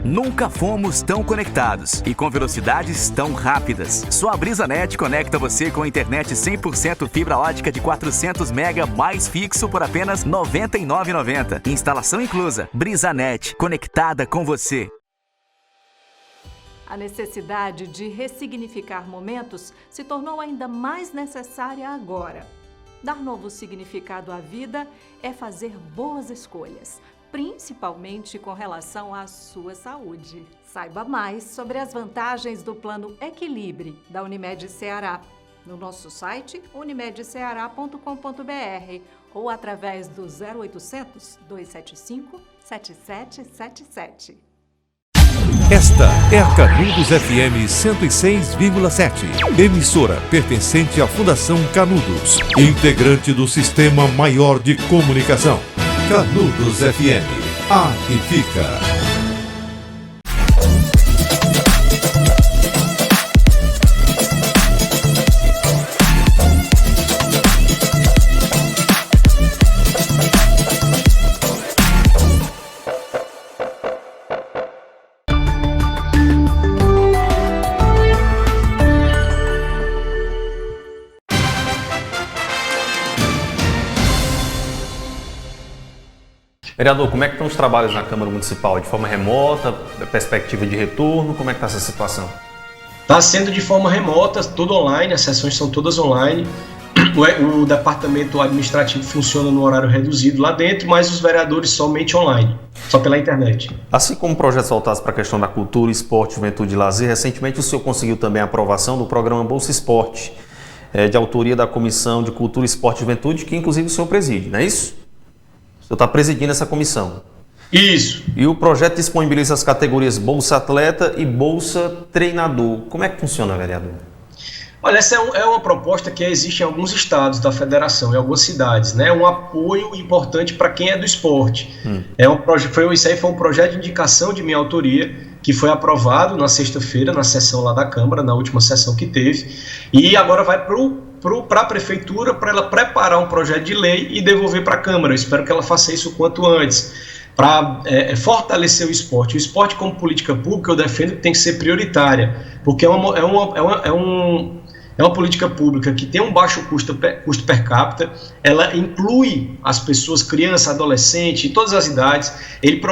Nunca fomos tão conectados e com velocidades tão rápidas. Só a BrisaNet conecta você com a internet 100% fibra ótica de 400 MB mais fixo por apenas R$ 99,90. Instalação inclusa. BrisaNet, conectada com você. A necessidade de ressignificar momentos se tornou ainda mais necessária agora. Dar novo significado à vida é fazer boas escolhas, principalmente com relação à sua saúde. Saiba mais sobre as vantagens do Plano Equilibre da Unimed Ceará no nosso site unimedceara.com.br ou através do 0800 275 7777. Esta é a Canudos FM 106,7, emissora pertencente à Fundação Canudos, integrante do Sistema Maior de Comunicação. Canudos FM, aqui fica. Vereador, como é que estão os trabalhos na Câmara Municipal? De forma remota, perspectiva de retorno, como é que está essa situação? Está sendo de forma remota, tudo online, as sessões são todas online. O departamento administrativo funciona no horário reduzido lá dentro, mas os vereadores somente online, só pela internet. Assim como projetos voltados para a questão da cultura, esporte, juventude e lazer, recentemente o senhor conseguiu também a aprovação do programa Bolsa Esporte, de autoria da Comissão de Cultura, Esporte e Juventude, que inclusive o senhor preside, não é isso? O senhor está presidindo essa comissão. Isso. E o projeto disponibiliza as categorias Bolsa Atleta e Bolsa Treinador. Como é que funciona, vereador? Olha, essa é uma proposta que existe em alguns estados da federação, em algumas cidades, né? Um apoio importante para quem é do esporte. Isso aí foi um projeto de indicação de minha autoria, que foi aprovado na sexta-feira, na sessão lá da Câmara, na última sessão que teve, e agora vai para a Prefeitura, para ela preparar um projeto de lei e devolver para a Câmara. Eu espero que ela faça isso o quanto antes, para fortalecer o esporte. O esporte como política pública eu defendo que tem que ser prioritária, porque é uma política pública que tem um baixo custo per capita, ela inclui as pessoas, criança, adolescente, todas as idades.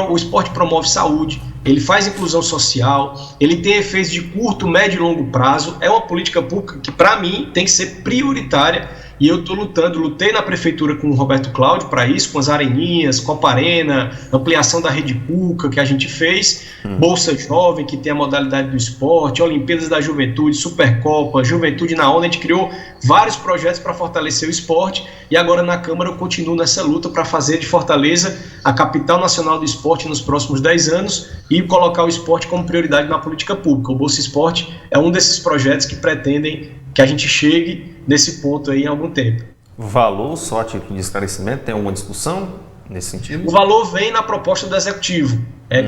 O esporte promove saúde, ele faz inclusão social, ele tem efeitos de curto, médio e longo prazo. É uma política pública que, para mim, tem que ser prioritária. E eu lutei na prefeitura com o Roberto Cláudio para isso, com as areninhas, Copa Arena, ampliação da rede pública que a gente fez, Bolsa Jovem, que tem a modalidade do esporte, Olimpíadas da Juventude, Supercopa, Juventude na Onda. A gente criou vários projetos para fortalecer o esporte e agora na Câmara eu continuo nessa luta para fazer de Fortaleza a capital nacional do esporte nos próximos 10 anos e colocar o esporte como prioridade na política pública. O Bolsa Esporte é um desses projetos que pretendem que a gente chegue nesse ponto aí em algum tempo. O valor, só a título de esclarecimento, tem alguma discussão nesse sentido? O valor vem na proposta do Executivo,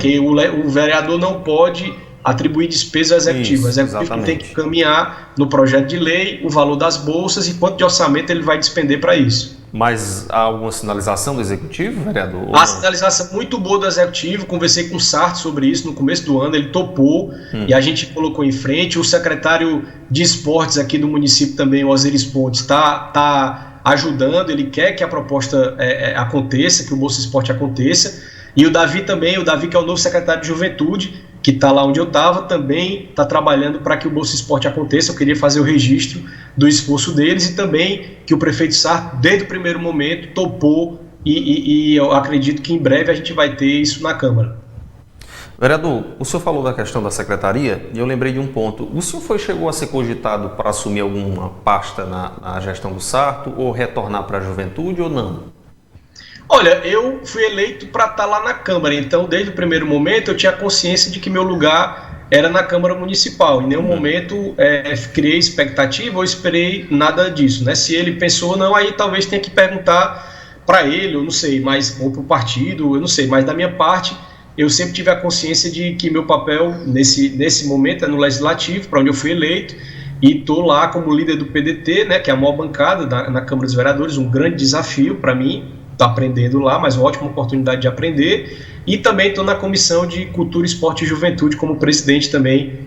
que o vereador não pode atribuir despesa ao Executivo. O Executivo tem que caminhar no projeto de lei o valor das bolsas e quanto de orçamento ele vai despender para isso. Mas há alguma sinalização do Executivo, vereador? A sinalização muito boa do Executivo, conversei com o Sarto sobre isso no começo do ano, ele topou e a gente colocou em frente. O secretário de esportes aqui do município também, o Osiris Pontes, está ajudando, ele quer que a proposta aconteça, que o Bolsa Esporte aconteça. E o Davi também, que é o novo secretário de Juventude, que está lá onde eu estava, também está trabalhando para que o Bolsa Esporte aconteça. Eu queria fazer o registro do esforço deles e também que o prefeito Sarto, desde o primeiro momento, topou e eu acredito que em breve a gente vai ter isso na Câmara. Vereador, o senhor falou da questão da secretaria e eu lembrei de um ponto. O senhor chegou a ser cogitado para assumir alguma pasta na gestão do Sarto ou retornar para a juventude ou não? Olha, eu fui eleito para estar lá na Câmara, então desde o primeiro momento eu tinha consciência de que meu lugar era na Câmara Municipal. Em nenhum momento criei expectativa ou esperei nada disso, né? Se ele pensou não, aí talvez tenha que perguntar para ele, eu não sei, ou para o partido, eu não sei, mas da minha parte eu sempre tive a consciência de que meu papel nesse momento é no Legislativo, para onde eu fui eleito, e estou lá como líder do PDT, né, que é a maior bancada na Câmara dos Vereadores, um grande desafio para mim, estou aprendendo lá, mas uma ótima oportunidade de aprender, e também estou na Comissão de Cultura, Esporte e Juventude como presidente também,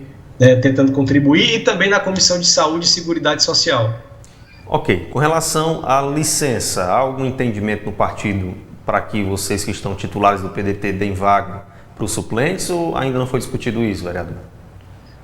tentando contribuir, e também na Comissão de Saúde e Seguridade Social. Ok, com relação à licença, há algum entendimento no partido para que vocês que estão titulares do PDT deem vaga para os suplentes ou ainda não foi discutido isso, vereador?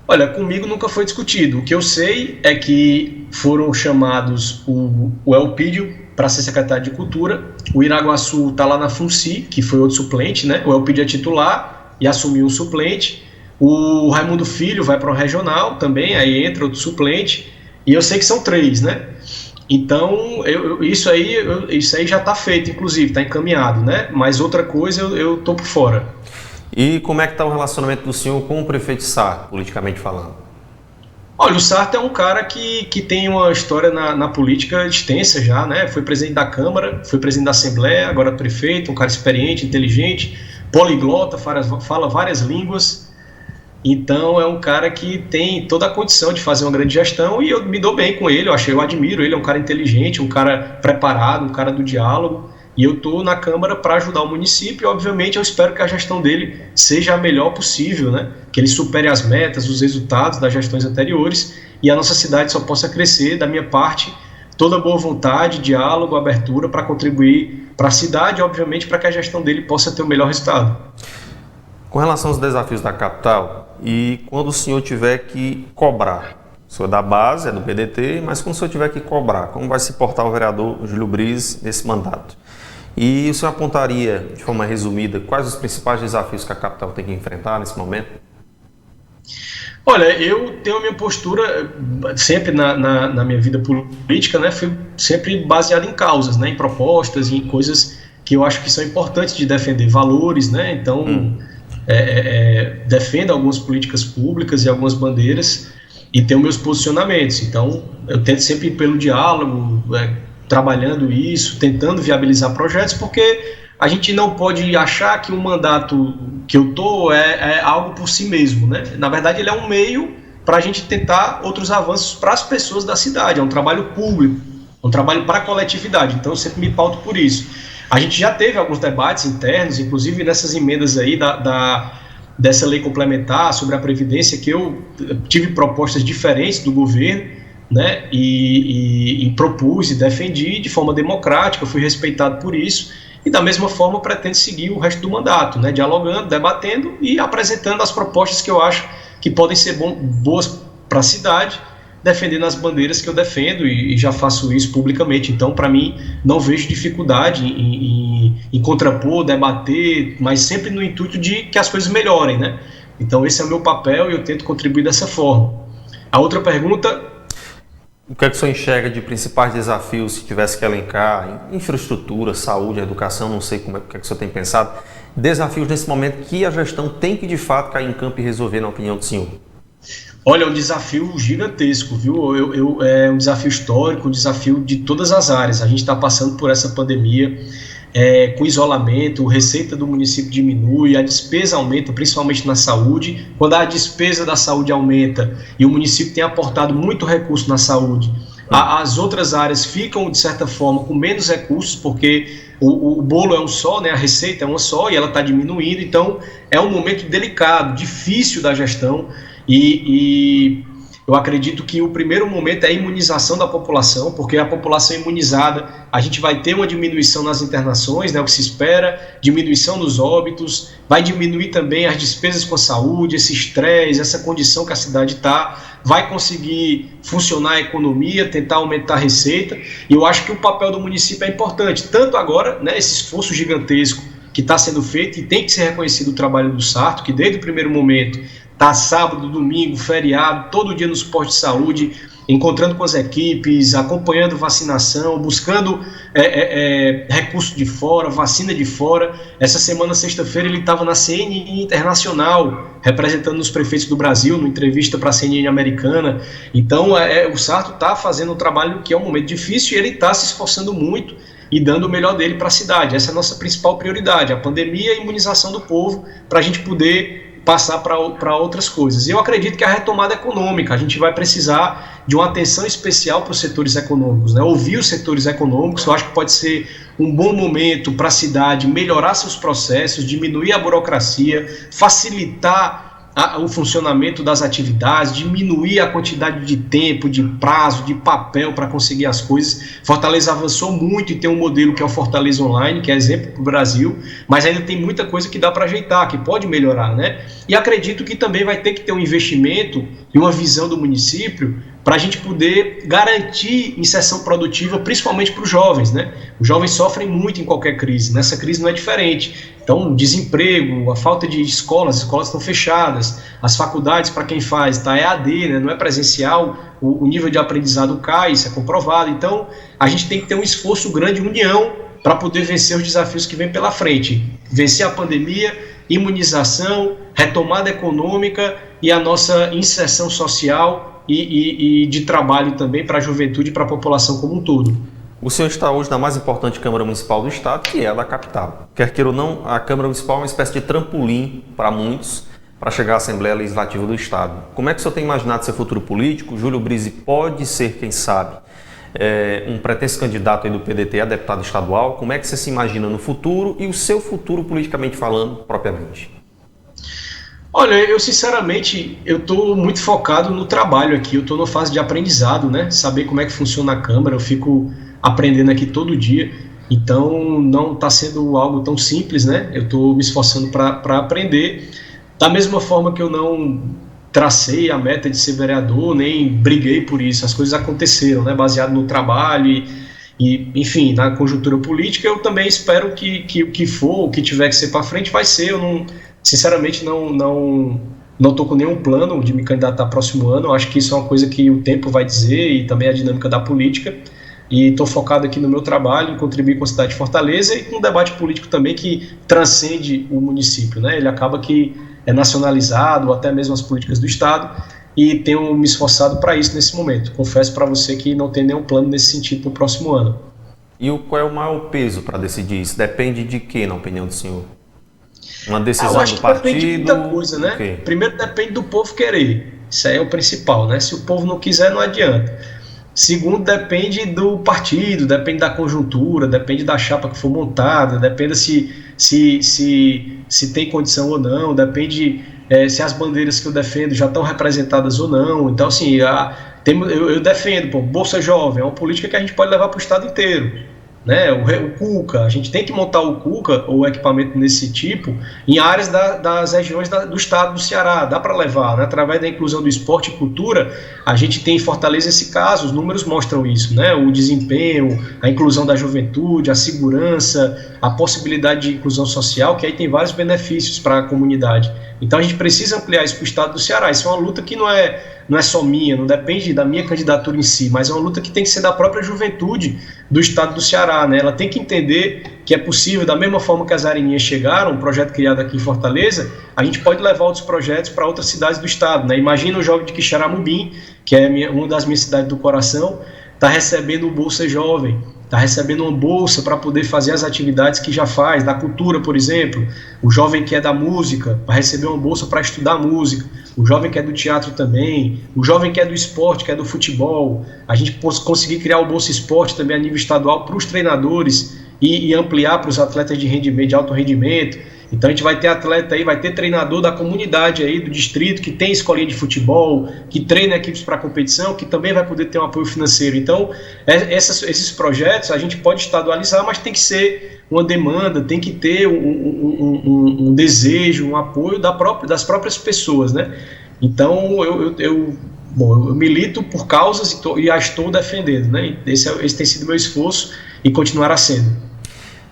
Olha, comigo nunca foi discutido. O que eu sei é que foram chamados o Elpídio para ser secretário de Cultura, o Iraguaçu está lá na FUNCI, que foi outro suplente, né? O Elpídio é titular e assumiu um suplente. O Raimundo Filho vai para o regional também, aí entra outro suplente. E eu sei que são 3, né? Então, isso aí já está feito, inclusive, está encaminhado, né? Mas outra coisa eu estou por fora. E como é que está o relacionamento do senhor com o prefeito Sarto, politicamente falando? Olha, o Sarto é um cara que tem uma história na política extensa já, né? Foi presidente da Câmara, foi presidente da Assembleia, agora prefeito, um cara experiente, inteligente, poliglota, fala várias línguas. Então é um cara que tem toda a condição de fazer uma grande gestão e eu me dou bem com ele, eu admiro ele, é um cara inteligente, um cara preparado, um cara do diálogo, e eu estou na Câmara para ajudar o município e obviamente eu espero que a gestão dele seja a melhor possível, né? Que ele supere as metas, os resultados das gestões anteriores e a nossa cidade só possa crescer. Da minha parte, toda boa vontade, diálogo, abertura para contribuir para a cidade e obviamente para que a gestão dele possa ter o melhor resultado. Com relação aos desafios da capital, e quando o senhor tiver que cobrar, o senhor é da base, é do PDT, mas quando o senhor tiver que cobrar, como vai se portar o vereador Júlio Brise nesse mandato? E o senhor apontaria, de forma resumida, quais os principais desafios que a capital tem que enfrentar nesse momento? Olha, eu tenho a minha postura sempre na minha vida política, né, foi sempre baseada em causas, né, em propostas, em coisas que eu acho que são importantes de defender, valores, né, então... defendo algumas políticas públicas e algumas bandeiras e tenho meus posicionamentos, então eu tento sempre ir pelo diálogo, trabalhando isso, tentando viabilizar projetos, porque a gente não pode achar que o mandato que eu estou é algo por si mesmo, né? Na verdade ele é um meio para a gente tentar outros avanços para as pessoas da cidade, é um trabalho público, um trabalho para a coletividade, então eu sempre me pauto por isso. A gente já teve alguns debates internos, inclusive nessas emendas aí dessa lei complementar sobre a Previdência, que eu tive propostas diferentes do governo, né, e propus e defendi de forma democrática, fui respeitado por isso, e da mesma forma eu pretendo seguir o resto do mandato, né, dialogando, debatendo e apresentando as propostas que eu acho que podem ser boas para a cidade, defendendo as bandeiras que eu defendo e já faço isso publicamente. Então, para mim, não vejo dificuldade em contrapor, debater, mas sempre no intuito de que as coisas melhorem, né? Então, esse é o meu papel e eu tento contribuir dessa forma. A outra pergunta... O que é que o senhor enxerga de principais desafios, se tivesse que elencar, infraestrutura, saúde, educação, não sei o que é que o senhor tem pensado, desafios nesse momento que a gestão tem que, de fato, cair em campo e resolver, na opinião do senhor? Olha, é um desafio gigantesco, viu? É um desafio histórico, um desafio de todas as áreas. A gente está passando por essa pandemia, com isolamento, a receita do município diminui, a despesa aumenta, principalmente na saúde. Quando a despesa da saúde aumenta e o município tem aportado muito recurso na saúde, as outras áreas ficam, de certa forma, com menos recursos, porque o bolo é um só, né? A receita é uma só e ela está diminuindo. Então, é um momento delicado, difícil da gestão. E Eu acredito que o primeiro momento é a imunização da população, porque a população imunizada, a gente vai ter uma diminuição nas internações, né, o que se espera, diminuição nos óbitos, vai diminuir também as despesas com a saúde, esse estresse, essa condição que a cidade está, vai conseguir funcionar a economia, tentar aumentar a receita, e eu acho que o papel do município é importante, tanto agora, né, esse esforço gigantesco que está sendo feito, e tem que ser reconhecido o trabalho do Sarto, que desde o primeiro momento está sábado, domingo, feriado, todo dia nos postos de saúde, encontrando com as equipes, acompanhando vacinação, buscando recurso de fora, vacina de fora. Essa semana, sexta-feira, ele estava na CNN Internacional, representando os prefeitos do Brasil, numa entrevista para a CNN americana. Então, o Sarto está fazendo um trabalho que é um momento difícil e ele está se esforçando muito e dando o melhor dele para a cidade. Essa é a nossa principal prioridade, a pandemia e a imunização do povo, para a gente poder passar para outras coisas. E eu acredito que a retomada econômica, a gente vai precisar de uma atenção especial para os setores econômicos, né? Ouvir os setores econômicos, eu acho que pode ser um bom momento para a cidade melhorar seus processos, diminuir a burocracia, facilitar o funcionamento das atividades, diminuir a quantidade de tempo, de prazo, de papel para conseguir as coisas. Fortaleza avançou muito e tem um modelo que é o Fortaleza Online, que é exemplo para o Brasil, mas ainda tem muita coisa que dá para ajeitar, que pode melhorar, né? E acredito que também vai ter que ter um investimento e uma visão do município para a gente poder garantir inserção produtiva, principalmente para os jovens, né? Os jovens sofrem muito em qualquer crise, nessa crise não é diferente. Então, o desemprego, a falta de escolas, as escolas estão fechadas, as faculdades, para quem faz, está EAD, né? Não é presencial, o nível de aprendizado cai, isso é comprovado. Então, a gente tem que ter um esforço grande, união, para poder vencer os desafios que vêm pela frente. Vencer a pandemia, imunização, retomada econômica e a nossa inserção social e de trabalho também para a juventude e para a população como um todo. O senhor está hoje na mais importante Câmara Municipal do Estado, que é a da capital. Quer queira ou não, a Câmara Municipal é uma espécie de trampolim para muitos, para chegar à Assembleia Legislativa do Estado. Como é que o senhor tem imaginado seu futuro político? Júlio Brise pode ser, quem sabe, um pretenso candidato aí do PDT a deputado estadual. Como é que você se imagina no futuro e o seu futuro politicamente falando, propriamente? Olha, eu sinceramente, eu estou muito focado no trabalho aqui, eu estou numa fase de aprendizado, né? Saber como é que funciona a Câmara, eu fico aprendendo aqui todo dia, então não está sendo algo tão simples, né? Eu estou me esforçando para aprender, da mesma forma que eu não tracei a meta de ser vereador, nem briguei por isso, as coisas aconteceram, né? Baseado no trabalho e enfim, na conjuntura política, eu também espero que o que for, o que tiver que ser para frente vai ser. Eu não, sinceramente, não estou com nenhum plano de me candidatar próximo ano. Eu acho que isso é uma coisa que o tempo vai dizer e também a dinâmica da política. E estou focado aqui no meu trabalho, em contribuir com a cidade de Fortaleza e com um debate político também que transcende o município, né? Ele acaba que é nacionalizado, ou até mesmo as políticas do Estado, e tenho me esforçado para isso nesse momento. Confesso para você que não tem nenhum plano nesse sentido para o próximo ano. E qual é o maior peso para decidir isso? Depende de quê, na opinião do senhor? Uma decisão eu acho do que partido? Depende de muita coisa, né? Okay. Primeiro depende do povo querer. Isso aí é o principal, né? Se o povo não quiser, não adianta. Segundo, depende do partido, depende da conjuntura, depende da chapa que for montada, depende se tem condição ou não, depende se as bandeiras que eu defendo já estão representadas ou não. Então, assim, eu defendo, Bolsa Jovem, é uma política que a gente pode levar para o estado inteiro. Né, o Cuca, a gente tem que montar o Cuca, ou equipamento desse tipo, em áreas das regiões do estado do Ceará, dá para levar, né, através da inclusão do esporte e cultura. A gente tem em Fortaleza esse caso, os números mostram isso, né, o desempenho, a inclusão da juventude, a segurança, a possibilidade de inclusão social, que aí tem vários benefícios para a comunidade. Então a gente precisa ampliar isso para o estado do Ceará. Isso é uma luta que não é só minha, não depende da minha candidatura em si, mas é uma luta que tem que ser da própria juventude do estado do Ceará, né? Ela tem que entender que é possível, da mesma forma que as Areninhas chegaram, um projeto criado aqui em Fortaleza, a gente pode levar outros projetos para outras cidades do estado, né? Imagina o jovem de Quixeramobim, que é uma das minhas cidades do coração, está recebendo o Bolsa Jovem, está recebendo uma bolsa para poder fazer as atividades que já faz, da cultura, por exemplo. O jovem que é da música vai receber uma bolsa para estudar música. O jovem que é do teatro também. O jovem que é do esporte, que é do futebol. A gente conseguir criar o Bolsa Esporte também a nível estadual para os treinadores e ampliar para os atletas de rendimento, de alto rendimento. Então a gente vai ter atleta aí, vai ter treinador da comunidade aí, do distrito, que tem escolinha de futebol, que treina equipes para competição, que também vai poder ter um apoio financeiro. Então, esses projetos a gente pode estadualizar, mas tem que ser uma demanda, tem que ter um desejo, um apoio das próprias pessoas, né? Então, eu milito por causas e a estou defendendo, né? Esse tem sido meu esforço e continuará sendo.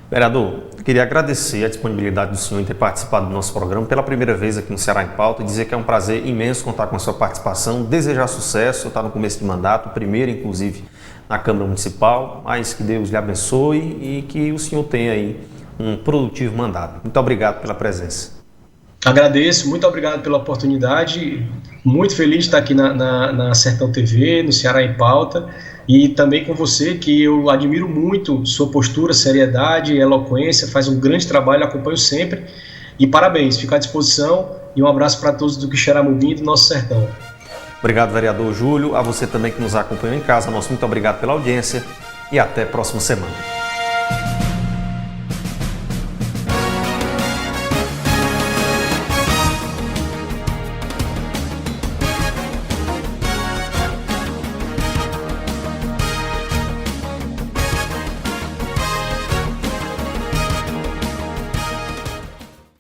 Vereador, queria agradecer a disponibilidade do senhor em ter participado do nosso programa pela primeira vez aqui no Ceará em Pauta e dizer que é um prazer imenso contar com a sua participação, desejar sucesso, está no começo de mandato, primeiro inclusive na Câmara Municipal, mas que Deus lhe abençoe e que o senhor tenha aí um produtivo mandato. Muito obrigado pela presença. Agradeço, muito obrigado pela oportunidade, muito feliz de estar aqui na Sertão TV, no Ceará em Pauta, e também com você, que eu admiro muito sua postura, seriedade, eloquência, faz um grande trabalho, acompanho sempre, e parabéns, fico à disposição, e um abraço para todos do Quixeramobim e do nosso sertão. Obrigado, vereador Júlio, a você também que nos acompanhou em casa, nosso muito obrigado pela audiência, e até a próxima semana.